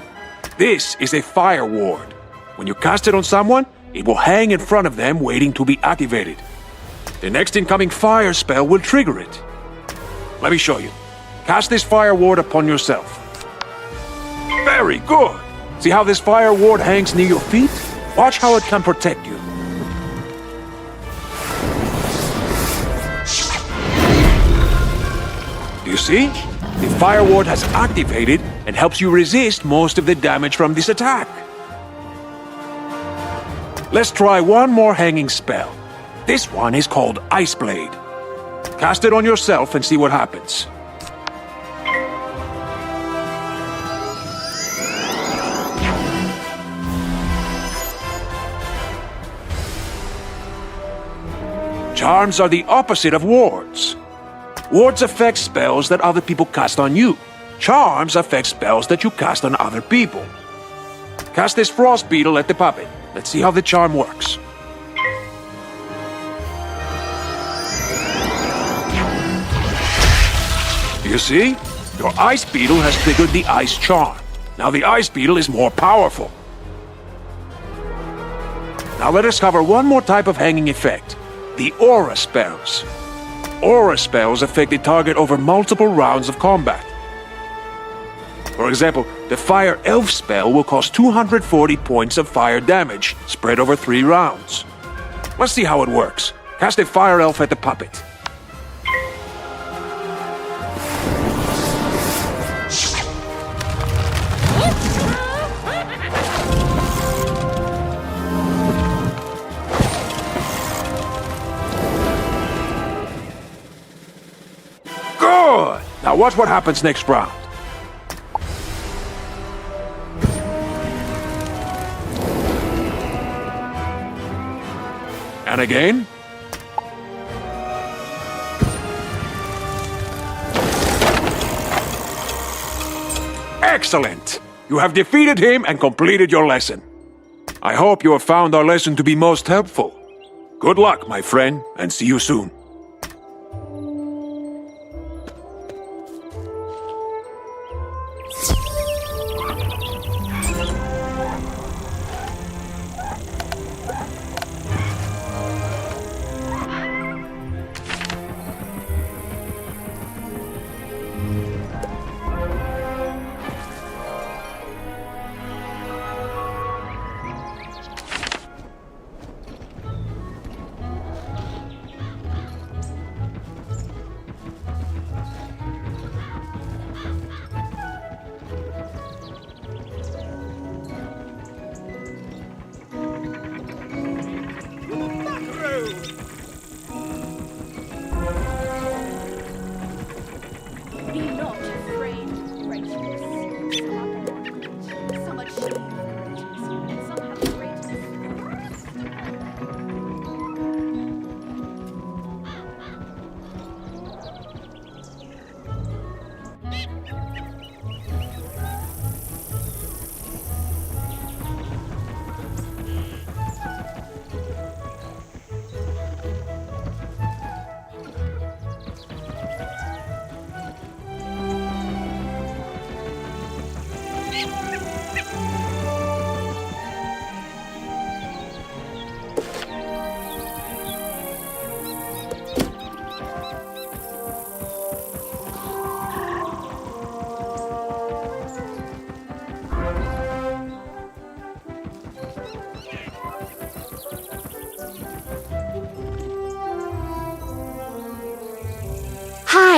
This is a fire ward. When you cast it on someone, it will hang in front of them waiting to be activated. The next incoming fire spell will trigger it. Let me show you. Cast this fire ward upon yourself. Very good! See how this fire ward hangs near your feet? Watch how it can protect you. You see? The fire ward has activated and helps you resist most of the damage from this attack. Let's try one more hanging spell. This one is called Ice Blade. Cast it on yourself and see what happens. Charms are the opposite of wards. Wards affect spells that other people cast on you. Charms affect spells that you cast on other people. Cast this frost beetle at the puppet. Let's see how the charm works. You see? Your ice beetle has triggered the ice charm. Now the ice beetle is more powerful. Now let us cover one more type of hanging effect. The aura spells. Aura spells affect the target over multiple rounds of combat. For example, the Fire Elf spell will cause 240 points of fire damage, spread over 3 rounds. Let's see how it works. Cast a Fire Elf at the puppet. Good! Now watch what happens next round. And again. Excellent! You have defeated him and completed your lesson. I hope you have found our lesson to be most helpful. Good luck, my friend, and see you soon.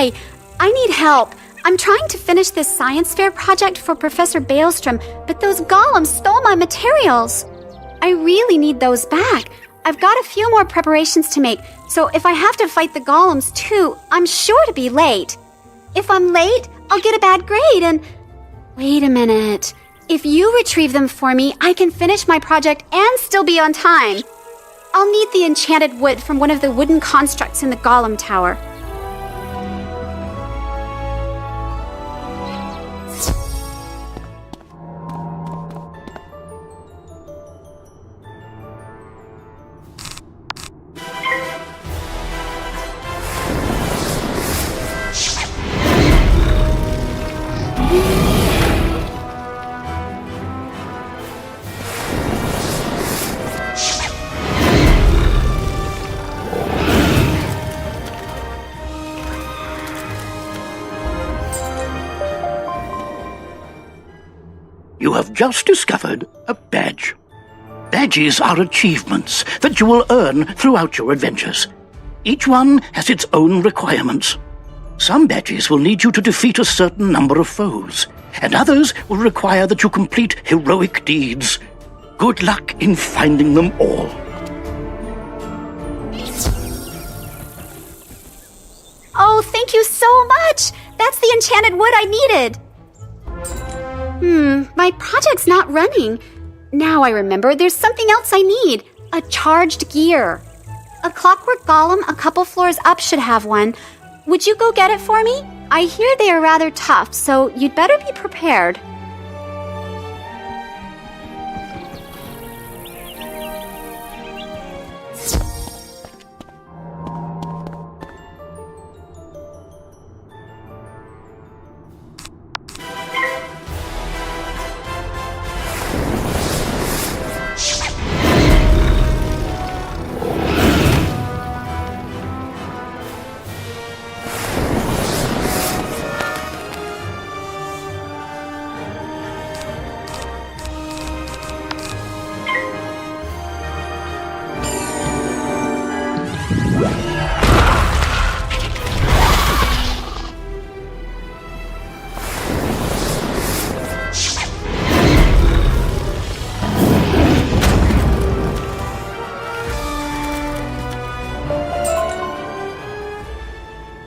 Hi, I need help. I'm trying to finish this science fair project for Professor Baelstrom, but those golems stole my materials. I really need those back. I've got a few more preparations to make, so if I have to fight the golems too, I'm sure to be late. If I'm late, I'll get a bad grade and... Wait a minute. If you retrieve them for me, I can finish my project and still be on time. I'll need the enchanted wood from one of the wooden constructs in the golem tower. You have just discovered a badge. Badges are achievements that you will earn throughout your adventures. Each one has its own requirements. Some badges will need you to defeat a certain number of foes, and others will require that you complete heroic deeds. Good luck in finding them all. Oh, thank you so much! That's the enchanted wood I needed! My project's not running. Now I remember there's something else I need. A charged gear. A clockwork golem a couple floors up should have one. Would you go get it for me? I hear they are rather tough, so you'd better be prepared.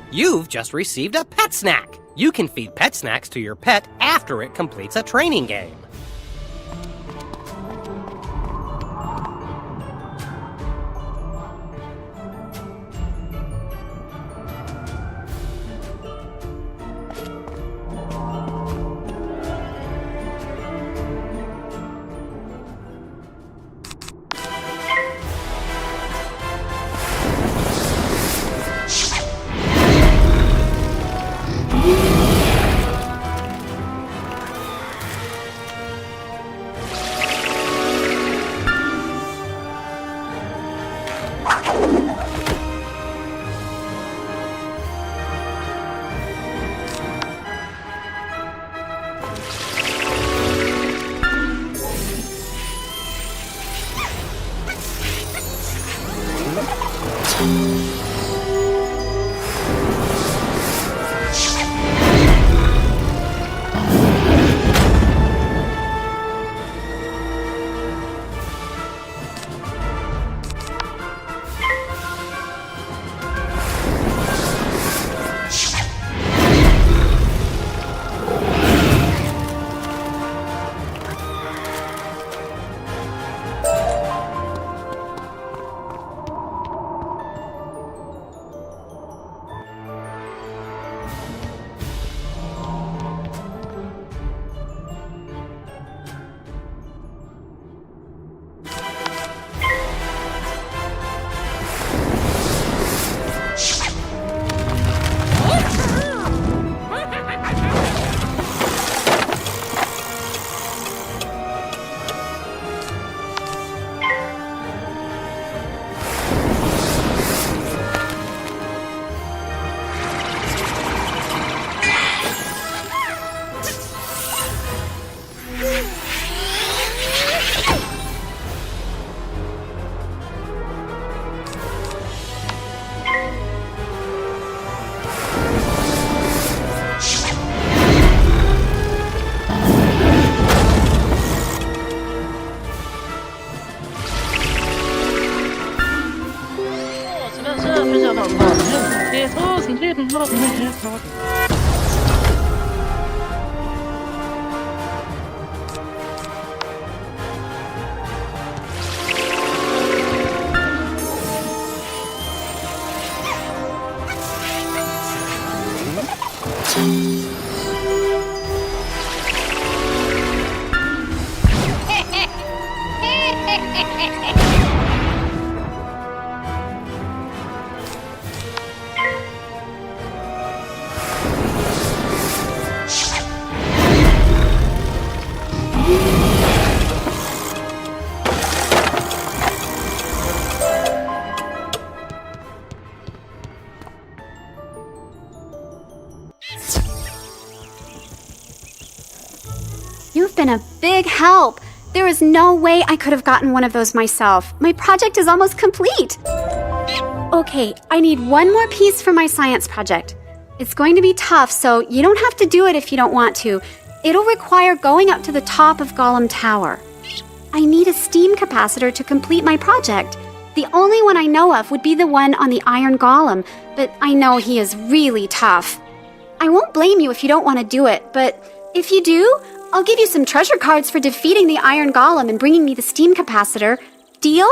You've just received a pet snack. You can feed pet snacks to your pet after it completes a training game. You've been a big help. There is no way I could have gotten one of those myself. My project is almost complete. Okay, I need one more piece for my science project. It's going to be tough, so you don't have to do it if you don't want to. It'll require going up to the top of Golem Tower. I need a steam capacitor to complete my project. The only one I know of would be the one on the Iron Golem, but I know he is really tough. I won't blame you if you don't want to do it, but if you do, I'll give you some treasure cards for defeating the Iron Golem and bringing me the steam capacitor. Deal?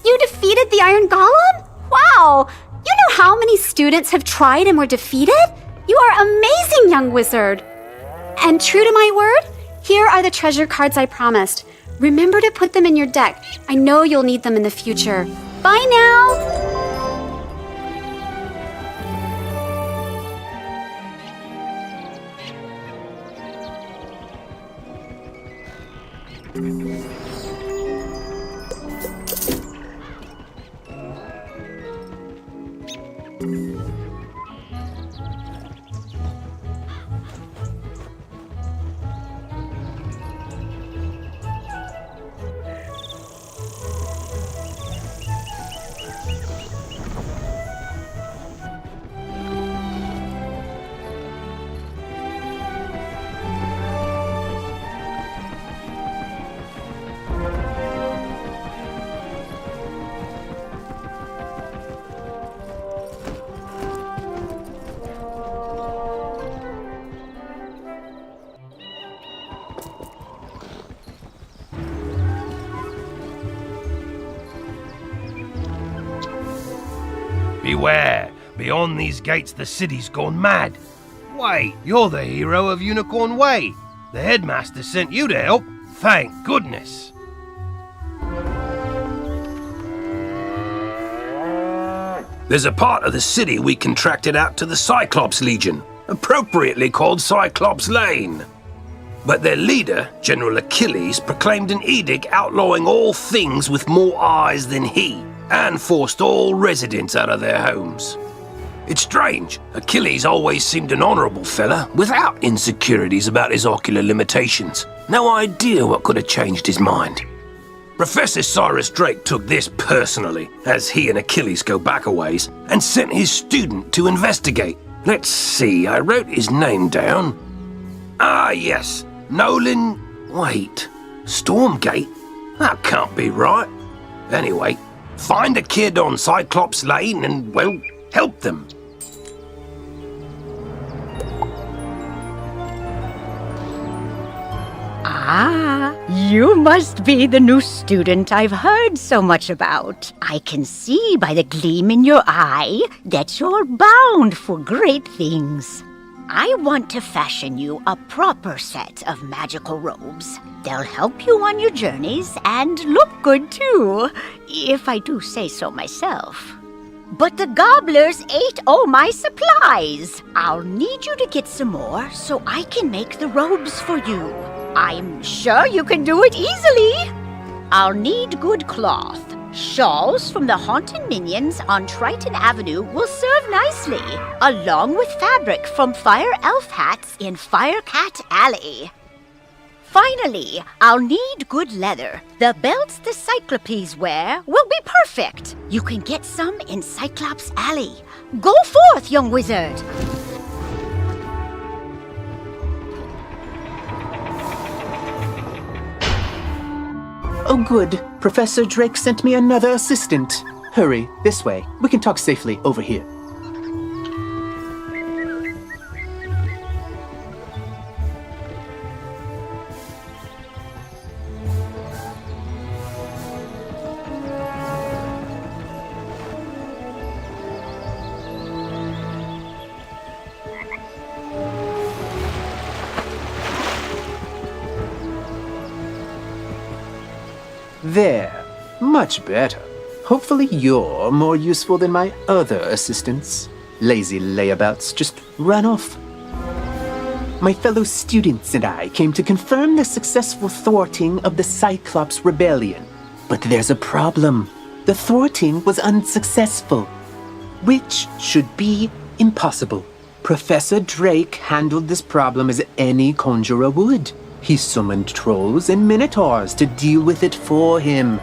You defeated the Iron Golem? Wow! You know how many students have tried and were defeated? You are amazing, young wizard! And true to my word, here are the treasure cards I promised. Remember to put them in your deck. I know you'll need them in the future. Bye now! Beware! Beyond these gates the city's gone mad. Wait, you're the hero of Unicorn Way. The headmaster sent you to help. Thank goodness. There's a part of the city we contracted out to the Cyclops Legion, appropriately called Cyclops Lane. But their leader, General Achilles, proclaimed an edict outlawing all things with more eyes than he, and forced all residents out of their homes. It's strange. Achilles always seemed an honorable fella, without insecurities about his ocular limitations. No idea what could have changed his mind. Professor Cyrus Drake took this personally, as he and Achilles go back a ways, and sent his student to investigate. Let's see, I wrote his name down. Ah, yes, Nolan... Wait, Stormgate? That can't be right. Anyway, find a kid on Cyclops Lane and, well, help them. Ah, you must be the new student I've heard so much about. I can see by the gleam in your eye that you're bound for great things. I want to fashion you a proper set of magical robes. They'll help you on your journeys and look good too, if I do say so myself. But the gobblers ate all my supplies. I'll need you to get some more so I can make the robes for you. I'm sure you can do it easily. I'll need good cloth. Shawls from the haunted minions on Triton Avenue will serve nicely, along with fabric from Fire Elf hats in Firecat Alley. Finally, I'll need good leather. The belts the Cyclopes wear will be perfect. You can get some in Cyclops Alley. Go forth, young wizard! Oh good, Professor Drake sent me another assistant. Hurry, this way. We can talk safely over here. There. Much better. Hopefully you're more useful than my other assistants. Lazy layabouts just run off. My fellow students and I came to confirm the successful thwarting of the Cyclops rebellion. But there's a problem. The thwarting was unsuccessful, which should be impossible. Professor Drake handled this problem as any conjurer would. He summoned trolls and minotaurs to deal with it for him.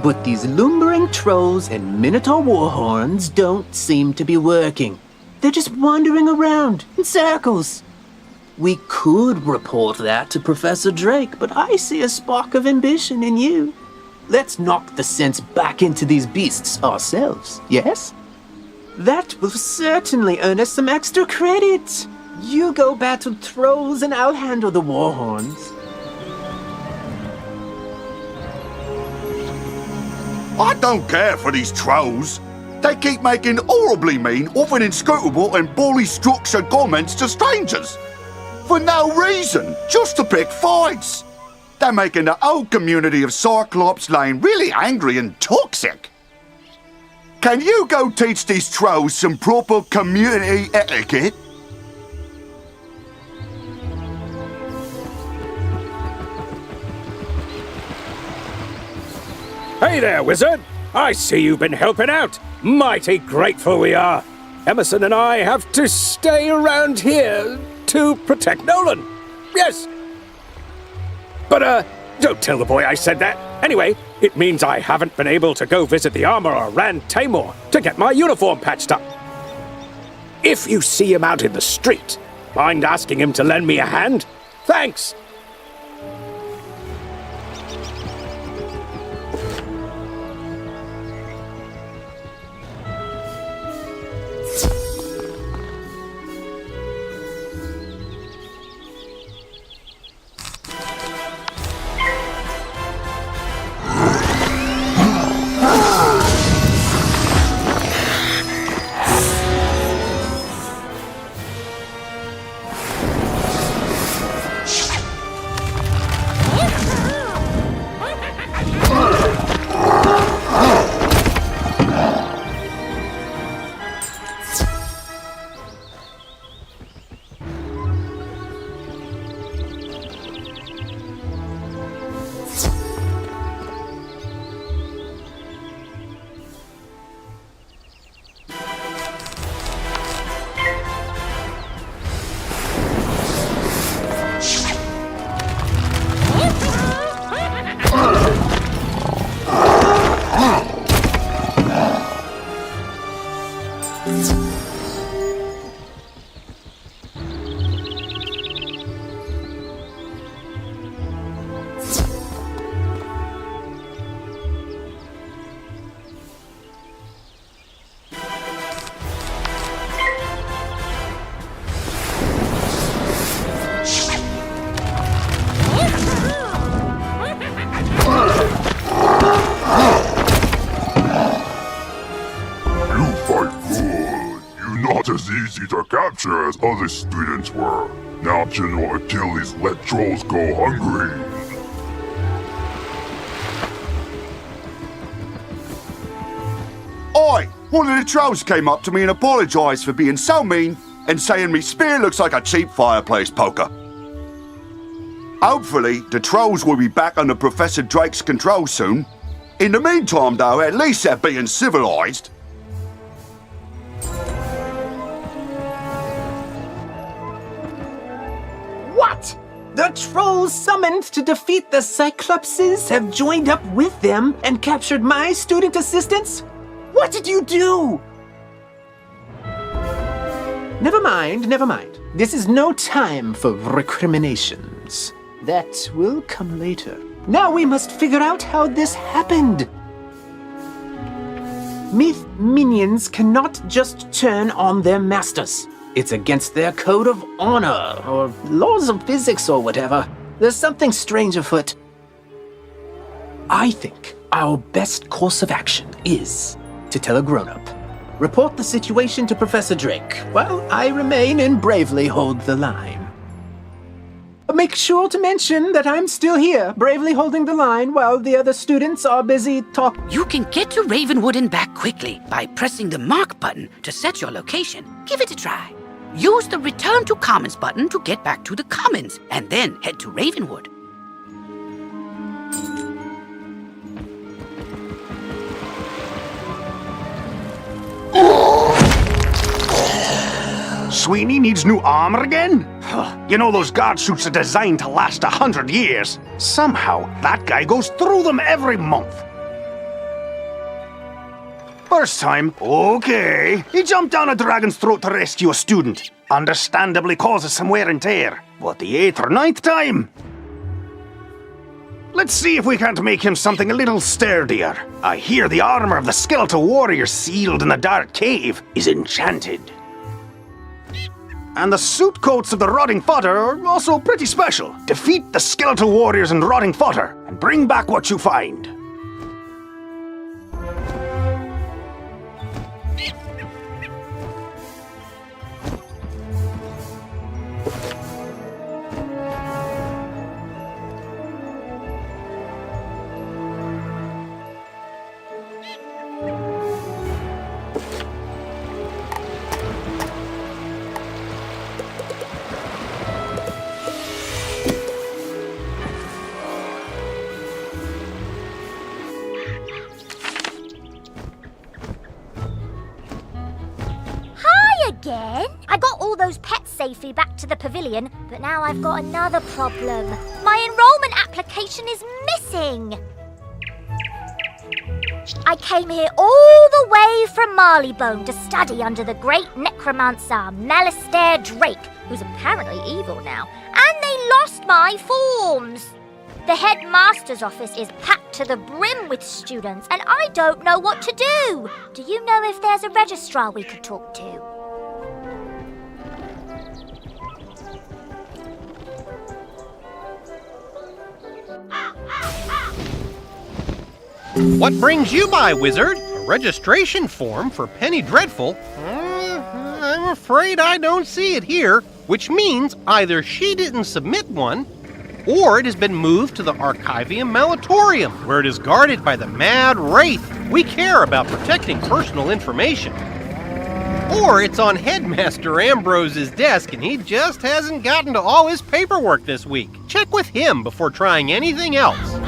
But these lumbering trolls and minotaur warhorns don't seem to be working. They're just wandering around in circles. We could report that to Professor Drake, but I see a spark of ambition in you. Let's knock the sense back into these beasts ourselves, yes? That will certainly earn us some extra credit. You go battle trolls and I'll handle the warhorns. I don't care for these trolls. They keep making horribly mean, often inscrutable and poorly structured comments to strangers. For no reason, just to pick fights. They're making the whole community of Cyclops Lane really angry and toxic. Can you go teach these trolls some proper community etiquette? Hey there, Wizard! I see you've been helping out. Mighty grateful we are. Emerson and I have to stay around here to protect Nolan. Yes. But, don't tell the boy I said that. Anyway, it means I haven't been able to go visit the armorer Rand Tamor to get my uniform patched up. If you see him out in the street, mind asking him to lend me a hand? Thanks. As easy to capture as other students were. Now General Achilles let trolls go hungry. Oi! One of the trolls came up to me and apologised for being so mean and saying me spear looks like a cheap fireplace poker. Hopefully, the trolls will be back under Professor Drake's control soon. In the meantime, though, at least they're being civilised. What? The trolls summoned to defeat the Cyclopses have joined up with them and captured my student assistants? What did you do? Never mind, never mind. This is no time for recriminations. That will come later. Now we must figure out how this happened. Myth minions cannot just turn on their masters. It's against their code of honor, or laws of physics, or whatever. There's something strange afoot. I think our best course of action is to tell a grown-up. Report the situation to Professor Drake, while I remain and bravely hold the line. Make sure to mention that I'm still here, bravely holding the line while the other students are busy talking. You can get to Ravenwood and back quickly by pressing the mark button to set your location. Give it a try. Use the Return to Commons button to get back to the Commons, and then head to Ravenwood. Sweeney needs new armor again? You know those guard suits are designed to last 100 years. Somehow, that guy goes through them every month. First time, okay. He jumped down a dragon's throat to rescue a student. Understandably causes some wear and tear. But the 8th or 9th time? Let's see if we can't make him something a little sturdier. I hear the armor of the skeletal warrior sealed in the dark cave is enchanted. And the suit coats of the rotting fodder are also pretty special. Defeat the skeletal warriors and rotting fodder, and bring back what you find. Again? I got all those pets safely back to the pavilion, but now I've got another problem. My enrollment application is missing. I came here all the way from Marleybone to study under the great necromancer Malistaire Drake, who's apparently evil now, and they lost my forms. The headmaster's office is packed to the brim with students, and I don't know what to do. Do you know if there's a registrar we could talk to? What brings you by, Wizard? A registration form for Penny Dreadful? I'm afraid I don't see it here, which means either she didn't submit one, or it has been moved to the Archivium Malatorium, where it is guarded by the Mad Wraith. We care about protecting personal information. Or it's on Headmaster Ambrose's desk and he just hasn't gotten to all his paperwork this week. Check with him before trying anything else.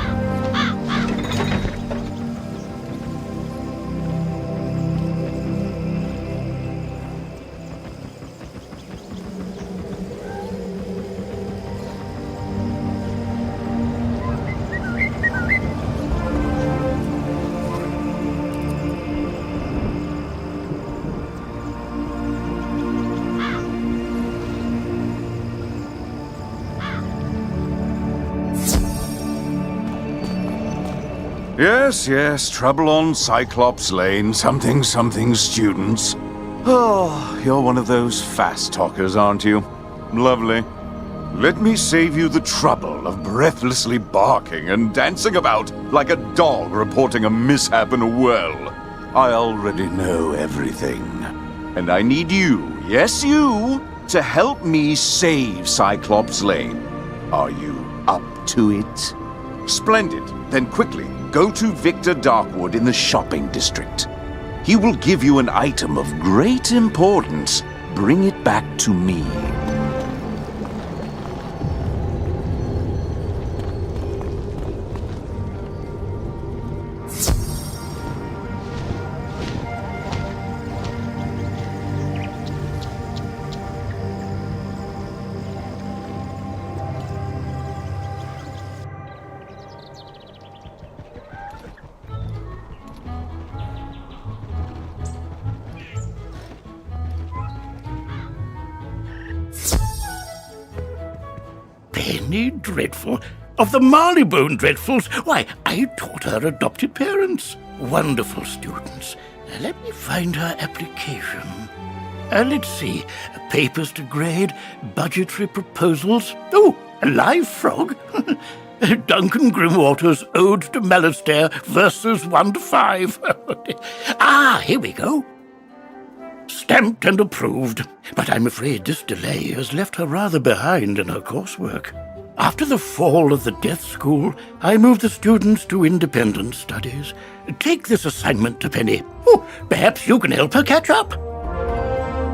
Yes, trouble on Cyclops Lane, something students. Oh, you're one of those fast talkers, aren't you? Lovely. Let me save you the trouble of breathlessly barking and dancing about like a dog reporting a mishap in a well. I already know everything. And I need you, yes you, to help me save Cyclops Lane. Are you up to it? Splendid. Then quickly, go to Victor Darkwood in the shopping district. He will give you an item of great importance. Bring it back to me. Penny Dreadful? Of the Marleybone Dreadfuls? Why, I taught her adopted parents. Wonderful students. Let me find her application. Let's see. Papers to grade, budgetary proposals. Oh, a live frog. Duncan Grimwater's Ode to Malistaire, verses 1 to 5. Here we go. Stamped and approved. But I'm afraid this delay has left her rather behind in her coursework. After the fall of the Death School, I moved the students to independent studies. Take this assignment to Penny. Oh, perhaps you can help her catch up.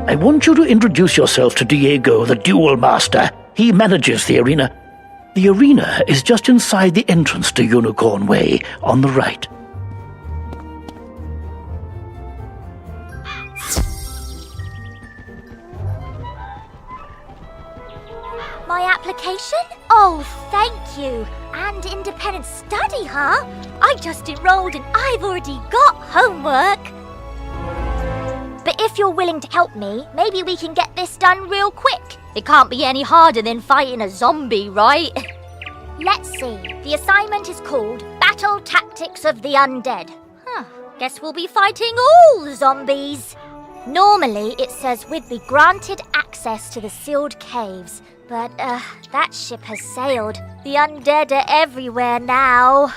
I want you to introduce yourself to Diego, the Duel Master. He manages the arena. The arena is just inside the entrance to Unicorn Way, on the right. My application? Oh, thank you. And independent study, huh? I just enrolled and I've already got homework. But if you're willing to help me, maybe we can get this done real quick. It can't be any harder than fighting a zombie, right? Let's see. The assignment is called Battle Tactics of the Undead. Guess we'll be fighting all the zombies. Normally, it says we'd be granted access to the sealed caves. But, that ship has sailed. The undead are everywhere now.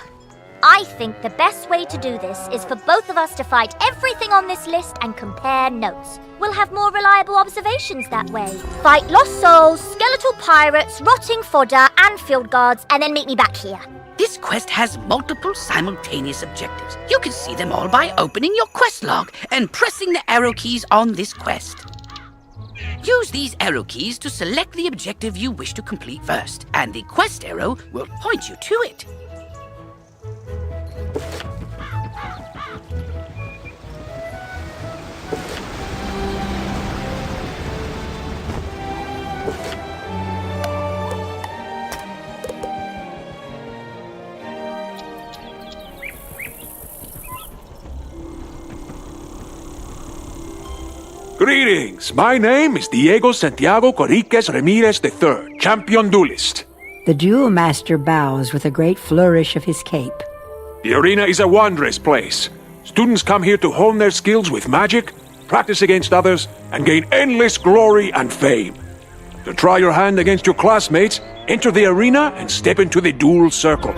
I think the best way to do this is for both of us to fight everything on this list and compare notes. We'll have more reliable observations that way. Fight lost souls, skeletal pirates, rotting fodder, and field guards, and then meet me back here. This quest has multiple simultaneous objectives. You can see them all by opening your quest log and pressing the arrow keys on this quest. Use these arrow keys to select the objective you wish to complete first, and the quest arrow will point you to it. Greetings. My name is Diego Santiago Corriquez Ramirez III, champion duelist. The Duel Master bows with a great flourish of his cape. The arena is a wondrous place. Students come here to hone their skills with magic, practice against others, and gain endless glory and fame. To try your hand against your classmates, enter the arena and step into the duel circle.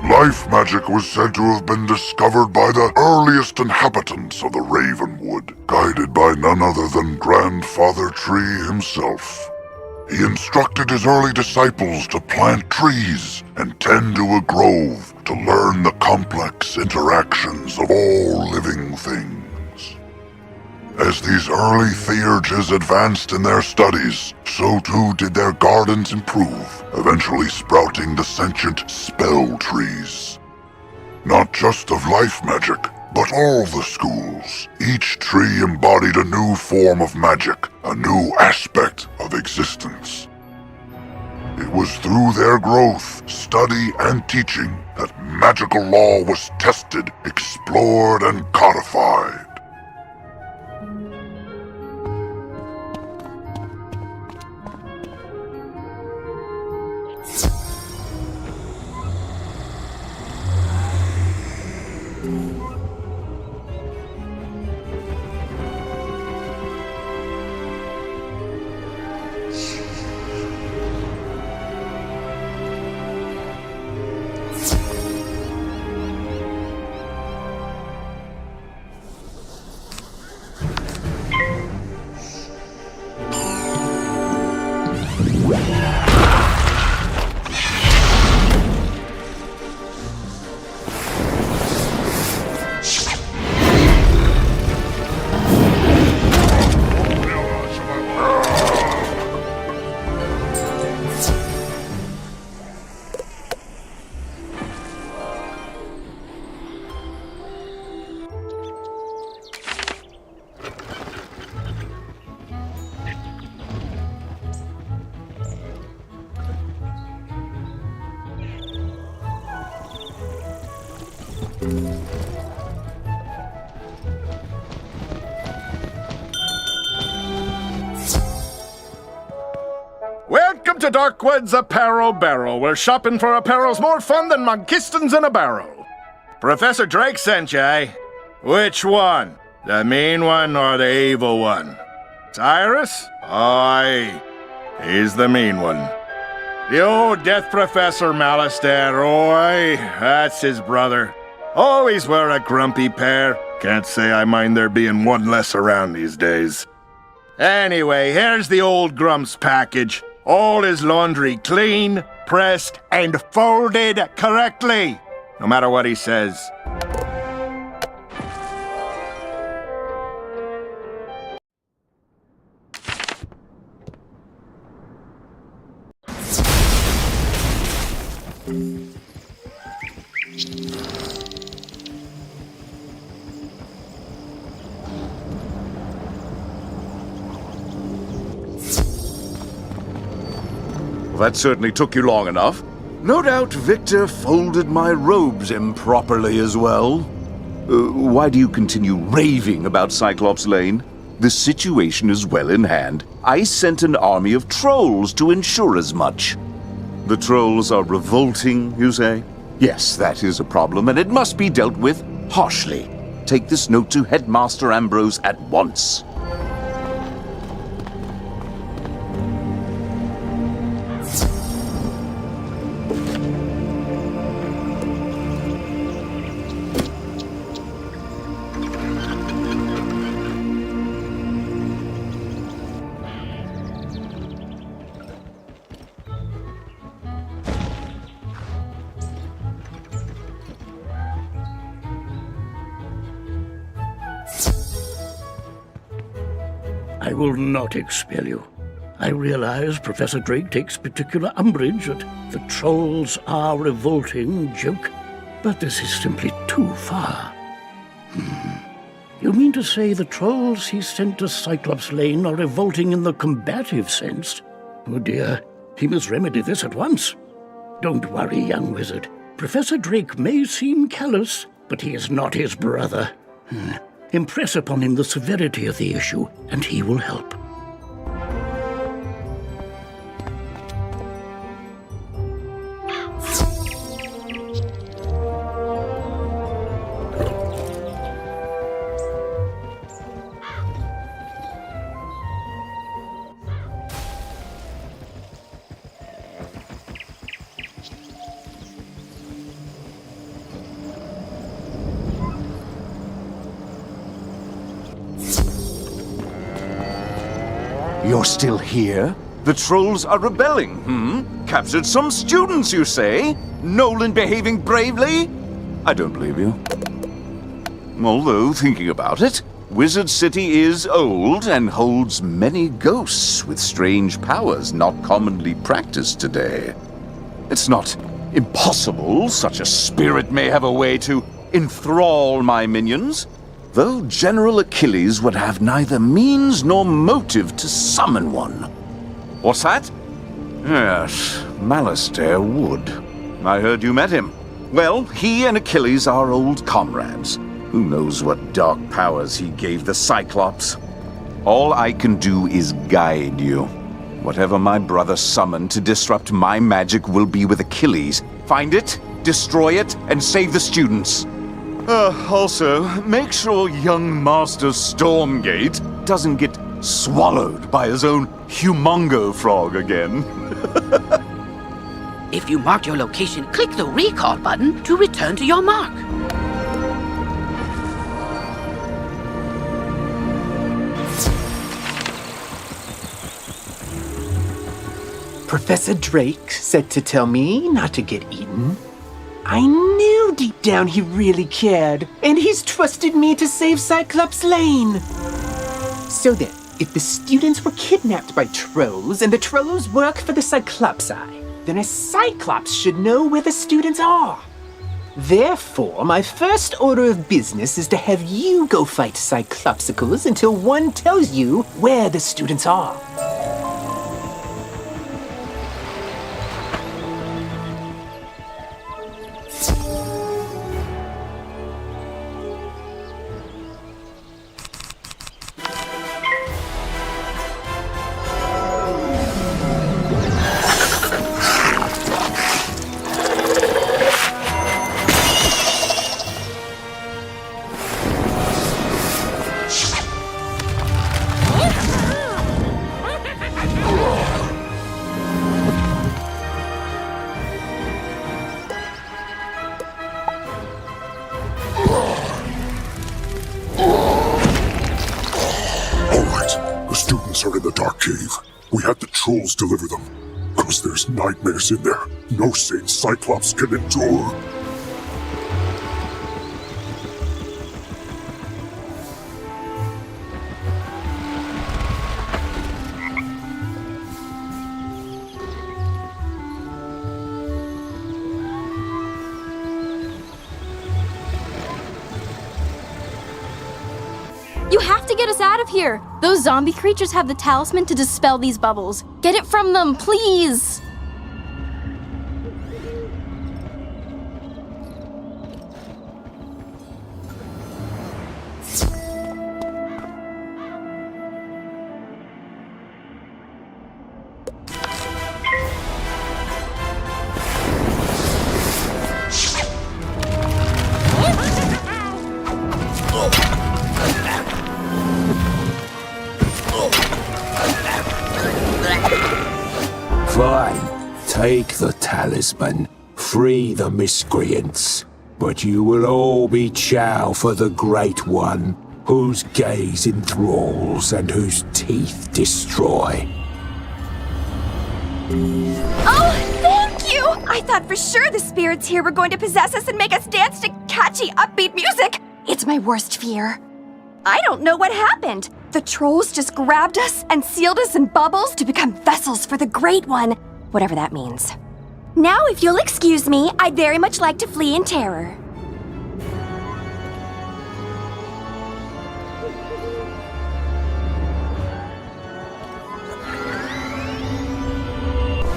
Life magic was said to have been discovered by the earliest inhabitants of the Ravenwood, guided by none other than Grandfather Tree himself. He instructed his early disciples to plant trees and tend to a grove to learn the complex interactions of all living things. As these early theurges advanced in their studies, so too did their gardens improve, eventually sprouting the sentient spell trees. Not just of life magic, but all the schools. Each tree embodied a new form of magic, a new aspect of existence. It was through their growth, study, and teaching that magical law was tested, explored, and codified. Welcome to Darkwood's Apparel Barrel, where shopping for apparel's more fun than Monkistons in a barrel. Professor Drake sent you, eh? Which one? The mean one or the evil one? Cyrus? Aye, he's the mean one. The old Death Professor Malistaire, aye, that's his brother. Always wear a grumpy pair. Can't say I mind there being one less around these days. Anyway, here's the old Grump's package. All his laundry clean, pressed, and folded correctly. No matter what he says. Well, that certainly took you long enough. No doubt Victor folded my robes improperly as well. Why do you continue raving about Cyclops Lane? The situation is well in hand. I sent an army of trolls to ensure as much. The trolls are revolting, you say? Yes, that is a problem, and it must be dealt with harshly. Take this note to Headmaster Ambrose at once. I will not expel you. I realize Professor Drake takes particular umbrage at the trolls are revolting joke, but this is simply too far. You mean to say the trolls he sent to Cyclops Lane are revolting in the combative sense? Oh dear, he must remedy this at once. Don't worry, young wizard. Professor Drake may seem callous, but he is not his brother. Impress upon him the severity of the issue, and he will help. You're still here? The trolls are rebelling, Captured some students, you say? Nolan behaving bravely? I don't believe you. Although, thinking about it, Wizard City is old and holds many ghosts with strange powers not commonly practiced today. It's not impossible such a spirit may have a way to enthrall my minions, though General Achilles would have neither means nor motive to summon one. What's that? Yes, Malastair would. I heard you met him. Well, he and Achilles are old comrades. Who knows what dark powers he gave the Cyclops? All I can do is guide you. Whatever my brother summoned to disrupt my magic will be with Achilles. Find it, destroy it, and save the students. Also, make sure young Master Stormgate doesn't get swallowed by his own humongo frog again. If you marked your location, click the recall button to return to your mark. Professor Drake said to tell me not to get eaten. I knew deep down he really cared, and he's trusted me to save Cyclops Lane. So then, if the students were kidnapped by trolls and the trolls work for the Cyclopsi, then a Cyclops should know where the students are. Therefore, my first order of business is to have you go fight Cyclopsicles until one tells you where the students are. Are in the dark cave. We had the trolls deliver them. Cause there's nightmares in there. No sane Cyclops can endure. You have to get us out of here! Those zombie creatures have the talisman to dispel these bubbles. Get it from them, please! Fine. Take the talisman. Free the miscreants. But you will all be chow for the Great One, whose gaze enthralls and whose teeth destroy. Oh, thank you! I thought for sure the spirits here were going to possess us and make us dance to catchy, upbeat music. It's my worst fear. I don't know what happened. The trolls just grabbed us and sealed us in bubbles to become vessels for the Great One, whatever that means. Now, if you'll excuse me, I'd very much like to flee in terror.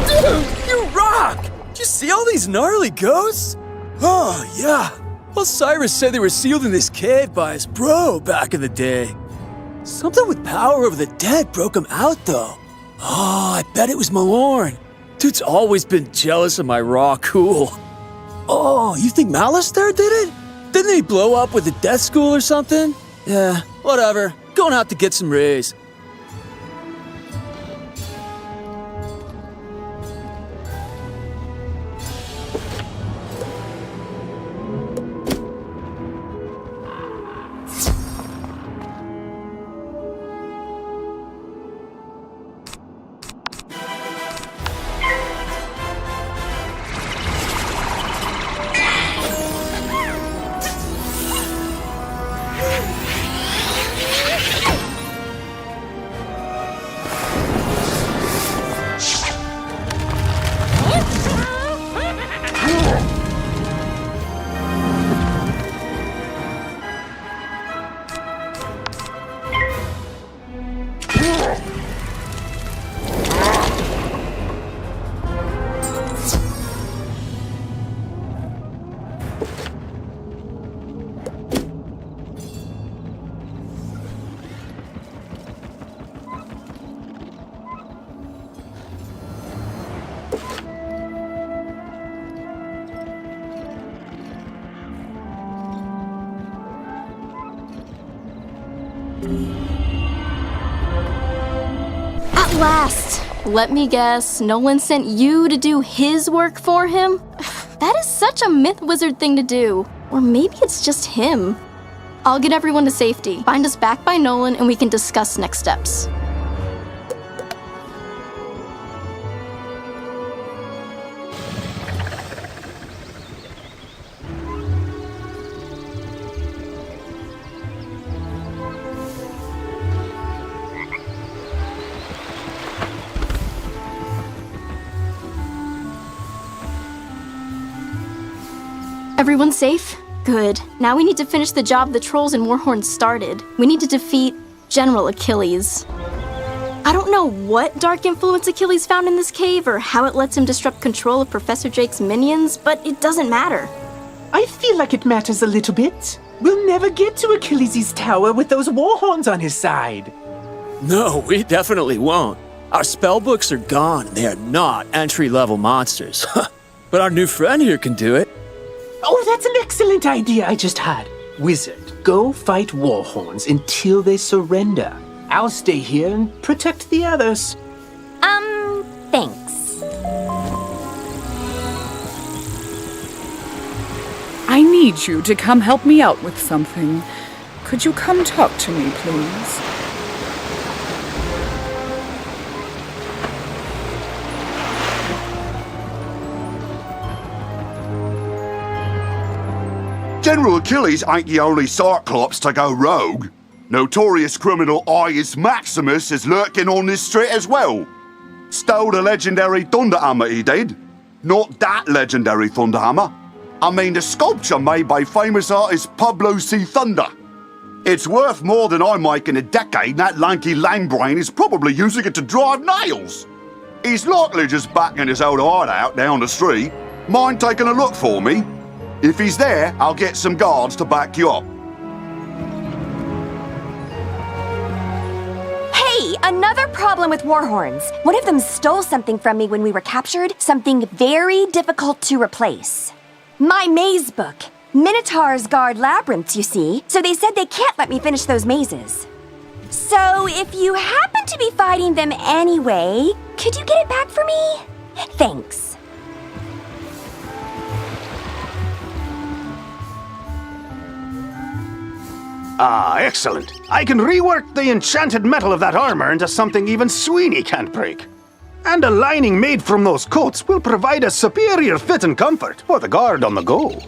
Dude, you rock! Did you see all these gnarly ghosts? Oh, yeah. Well, Cyrus said they were sealed in this cave by his bro back in the day. Something with power over the dead broke him out, though. Oh, I bet it was Malorn. Dude's always been jealous of my raw cool. Oh, you think Malastair did it? Didn't he blow up with the death school or something? Yeah, whatever. Going out to get some rays. At last! Let me guess, Nolan sent you to do his work for him? That is such a myth wizard thing to do. Or maybe it's just him. I'll get everyone to safety, find us back by Nolan, and we can discuss next steps. Everyone safe? Good. Now we need to finish the job the trolls and Warhorns started. We need to defeat General Achilles. I don't know what dark influence Achilles found in this cave or how it lets him disrupt control of Professor Drake's minions, but it doesn't matter. I feel like it matters a little bit. We'll never get to Achilles' tower with those Warhorns on his side. No, we definitely won't. Our spellbooks are gone, and they are not entry-level monsters. But our new friend here can do it. Oh, that's an excellent idea I just had. Wizard, go fight Warhorns until they surrender. I'll stay here and protect the others. Thanks. I need you to come help me out with something. Could you come talk to me, please? General Achilles ain't the only cyclops to go rogue. Notorious criminal Ius Maximus is lurking on this street as well. Stole the legendary Thunderhammer, he did. Not that legendary Thunderhammer. I mean the sculpture made by famous artist Pablo C. Thunder. It's worth more than I make in a decade, and that lanky lamebrain is probably using it to drive nails. He's likely just backing his old hideout down the street. Mind taking a look for me? If he's there, I'll get some guards to back you up. Hey, another problem with Warhorns. One of them stole something from me when we were captured, something very difficult to replace. My maze book. Minotaurs guard labyrinths, you see, so they said they can't let me finish those mazes. So if you happen to be fighting them anyway, could you get it back for me? Thanks. Ah, excellent. I can rework the enchanted metal of that armor into something even Sweeney can't break. And a lining made from those coats will provide a superior fit and comfort for the guard on the go.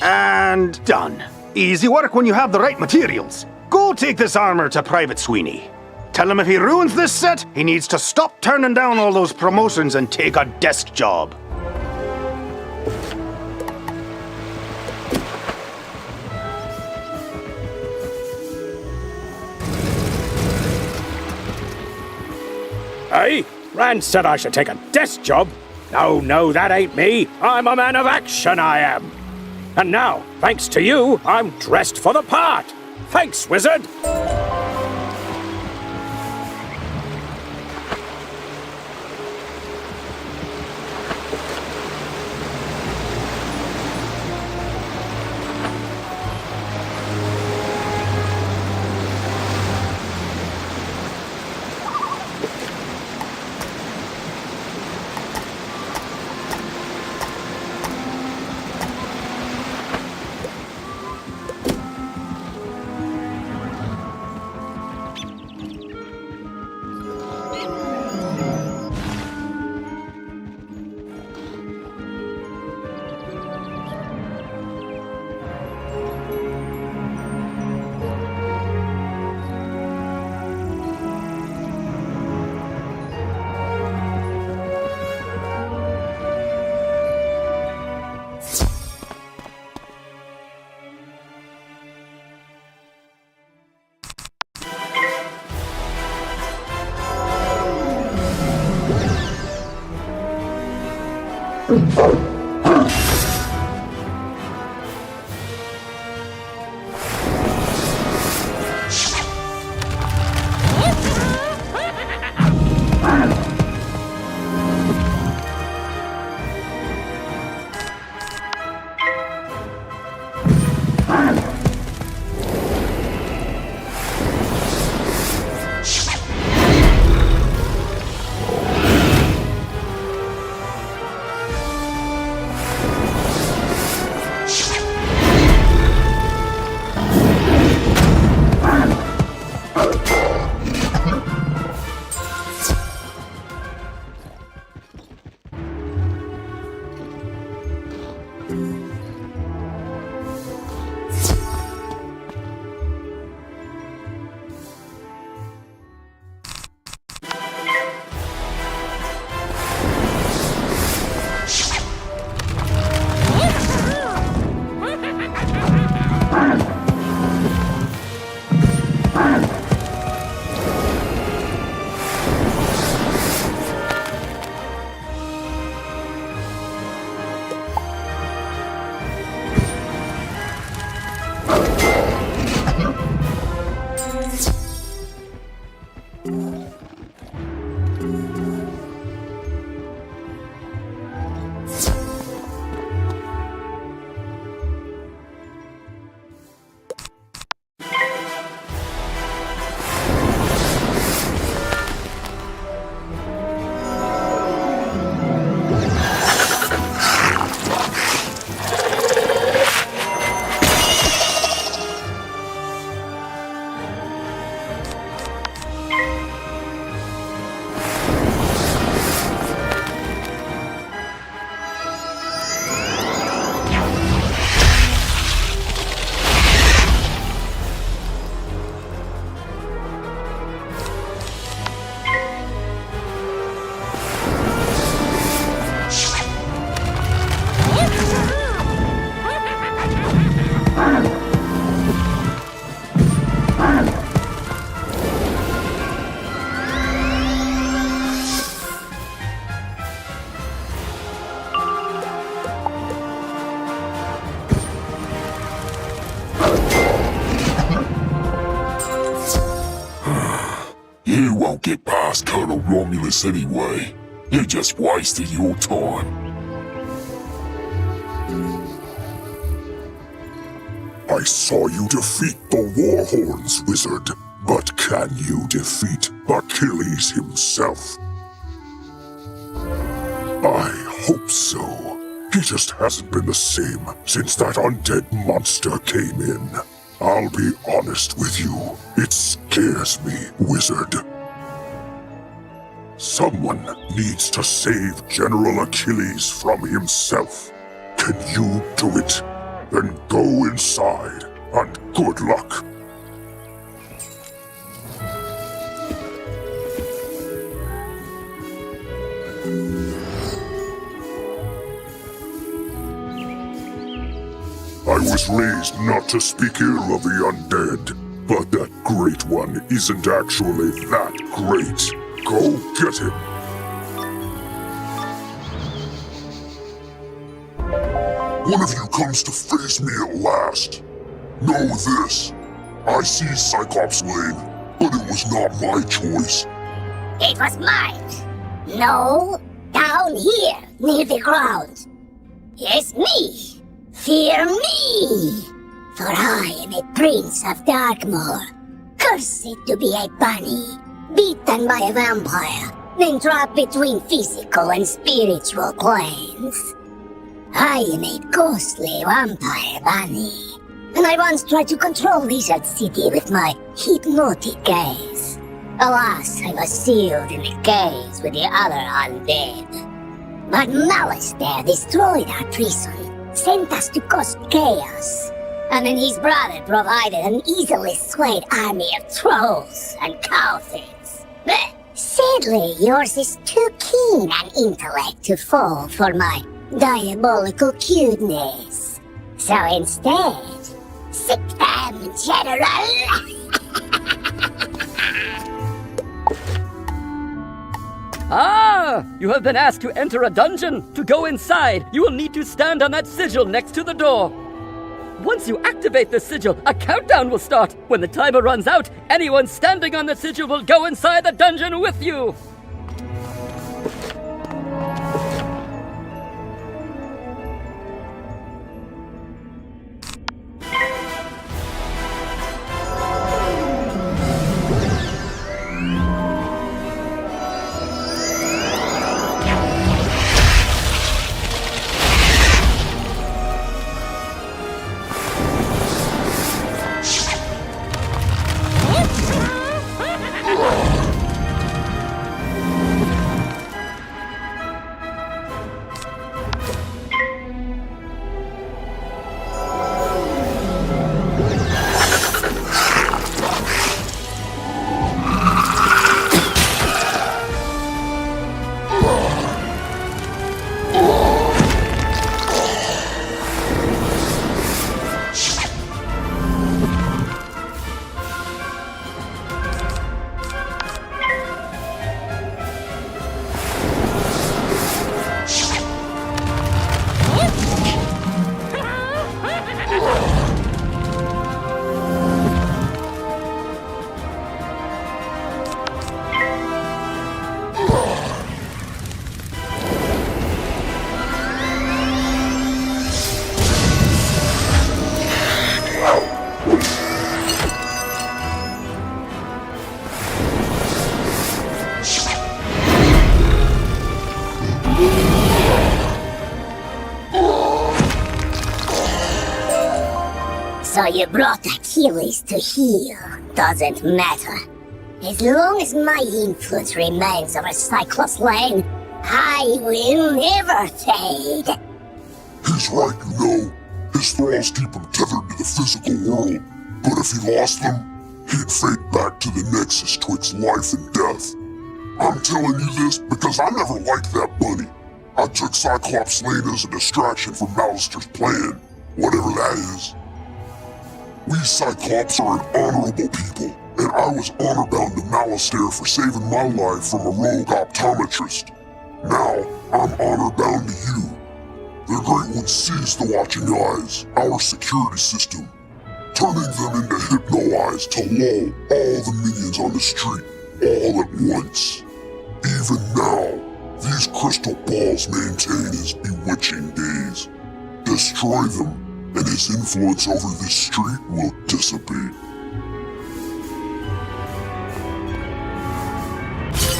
And done. Easy work when you have the right materials. Go take this armor to Private Sweeney. Tell him if he ruins this set, he needs to stop turning down all those promotions and take a desk job. Hey, Rand said I should take a desk job. No, that ain't me. I'm a man of action, I am. And now, thanks to you, I'm dressed for the part. Thanks, Wizard. You won't get past Colonel Romulus anyway. You just wasted your time. I saw you defeat the Warhorns, Wizard. But can you defeat Achilles himself? I hope so. He just hasn't been the same since that undead monster came in. I'll be honest with you. It scares me, Wizard. Someone needs to save General Achilles from himself. Can you do it? Then go inside, and good luck. I was raised not to speak ill of the undead, but that great one isn't actually that great. Go get him. One of you comes to face me at last. Know this. I see Cyclops Lane, but it was not my choice. It was mine. No, down here, near the ground. Yes, me. Fear me! For I am a prince of Darkmoor, cursed to be a bunny, beaten by a vampire, then trapped between physical and spiritual planes. I am a ghostly vampire bunny, and I once tried to control Lizard City with my hypnotic gaze. Alas, I was sealed in a cage with the other undead. But Malice there destroyed our prison, sent us to cause chaos, and then his brother provided an easily swayed army of trolls and cowthings. But sadly, yours is too keen an intellect to fall for my diabolical cuteness. So instead, sit them, General! Ah, You have been asked to enter a dungeon. To go inside, you will need to stand on that sigil next to the door. Once you activate the sigil, a countdown will start. When the timer runs out, anyone standing on the sigil will go inside the dungeon with you. So you brought Achilles to heal. Doesn't matter. As long as my influence remains over Cyclops Lane, I will never fade. He's right, you know. His thralls keep him tethered to the physical world. But if he lost them, he'd fade back to the nexus twixt life and death. I'm telling you this because I never liked that bunny. I took Cyclops Lane as a distraction from Malister's plan, whatever that is. We Cyclops are an honorable people, and I was honor-bound to Malister for saving my life from a rogue optometrist. Now, I'm honor-bound to you. The Great One seized the Watching Eyes, our security system, turning them into Hypno-Eyes to lull all the minions on the street, all at once. Even now, these crystal balls maintain his bewitching gaze. Destroy them, and his influence over this street will dissipate.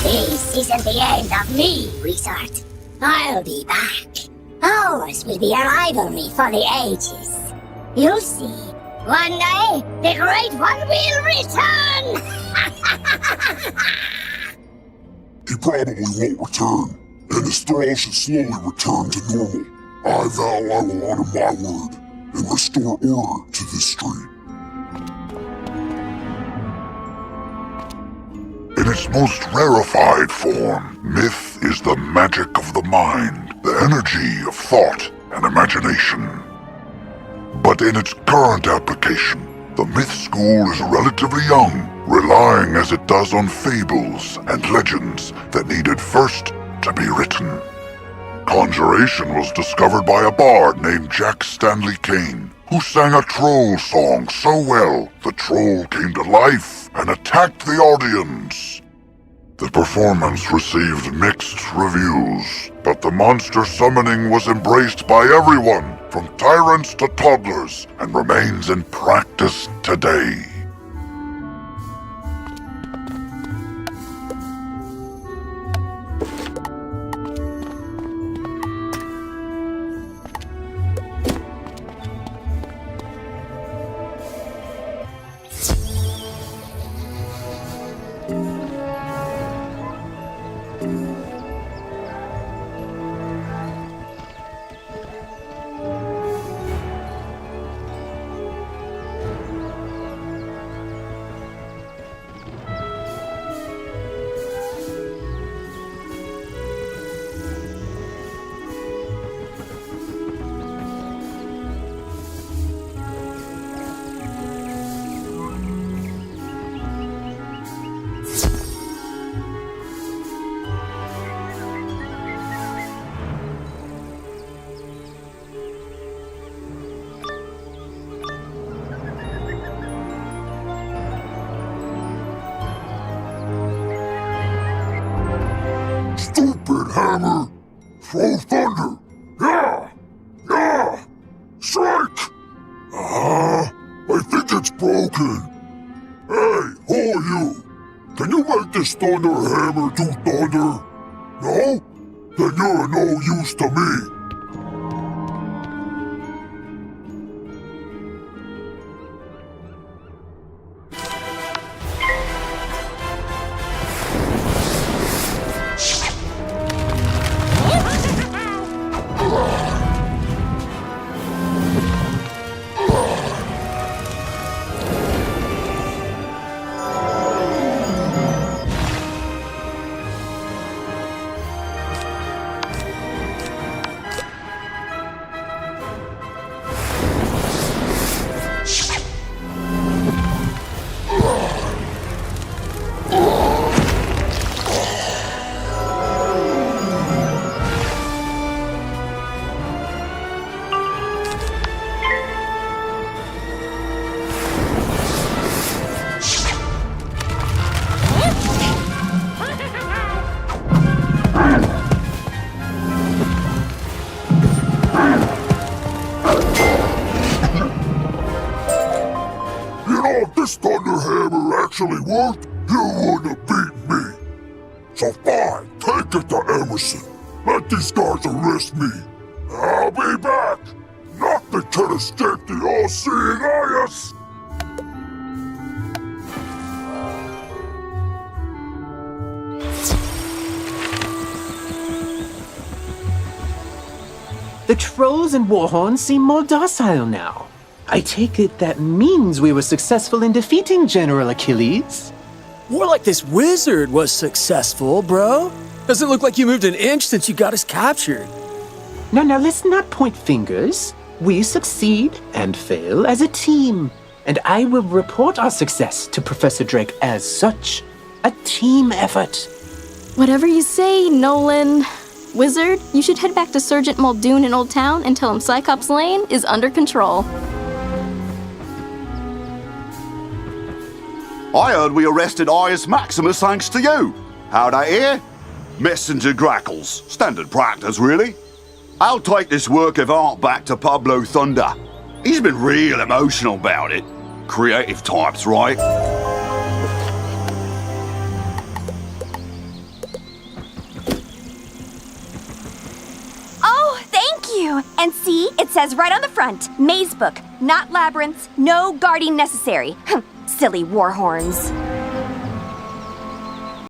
This isn't the end of me, Wizard. I'll be back. Ours will be a rivalry for the ages. You'll see. One day, the Great One will return! He probably won't return, and his thrall should slowly return to normal. I vow I will honor my word and restore order to this street. In its most rarefied form, myth is the magic of the mind, the energy of thought and imagination. But in its current application, the myth school is relatively young, relying as it does on fables and legends that needed first to be written. Conjuration was discovered by a bard named Jack Stanley Kane, who sang a troll song so well the troll came to life and attacked the audience. The performance received mixed reviews, but the monster summoning was embraced by everyone, from tyrants to toddlers, and remains in practice today. stupid hammer! Throw thunder! Yeah! Yeah! Strike! I think it's broken. Hey, who are you? Can you make this thunder hammer do thunder? No? Then you're no use to me. If this thunder hammer actually worked, you wouldn't have beaten me. So fine, take it to Emerson. Let these guys arrest me. I'll be back. Nothing can escape the all-seeing eyes. The trolls and warhorns seem more docile now. I take it that means we were successful in defeating General Achilles. More like this wizard was successful, bro. Doesn't look like you moved an inch since you got us captured. Now, let's not point fingers. We succeed and fail as a team. And I will report our success to Professor Drake as such. A team effort. Whatever you say, Nolan. Wizard, you should head back to Sergeant Muldoon in Old Town and tell him Cyclops Lane is under control. I heard we arrested Ius Maximus thanks to you. How'd I hear? Messenger grackles. Standard practice, really. I'll take this work of art back to Pablo Thunder. He's been real emotional about it. Creative types, right? Oh, thank you! And see, it says right on the front, Maze Book, not labyrinths, no guarding necessary. Silly warhorns.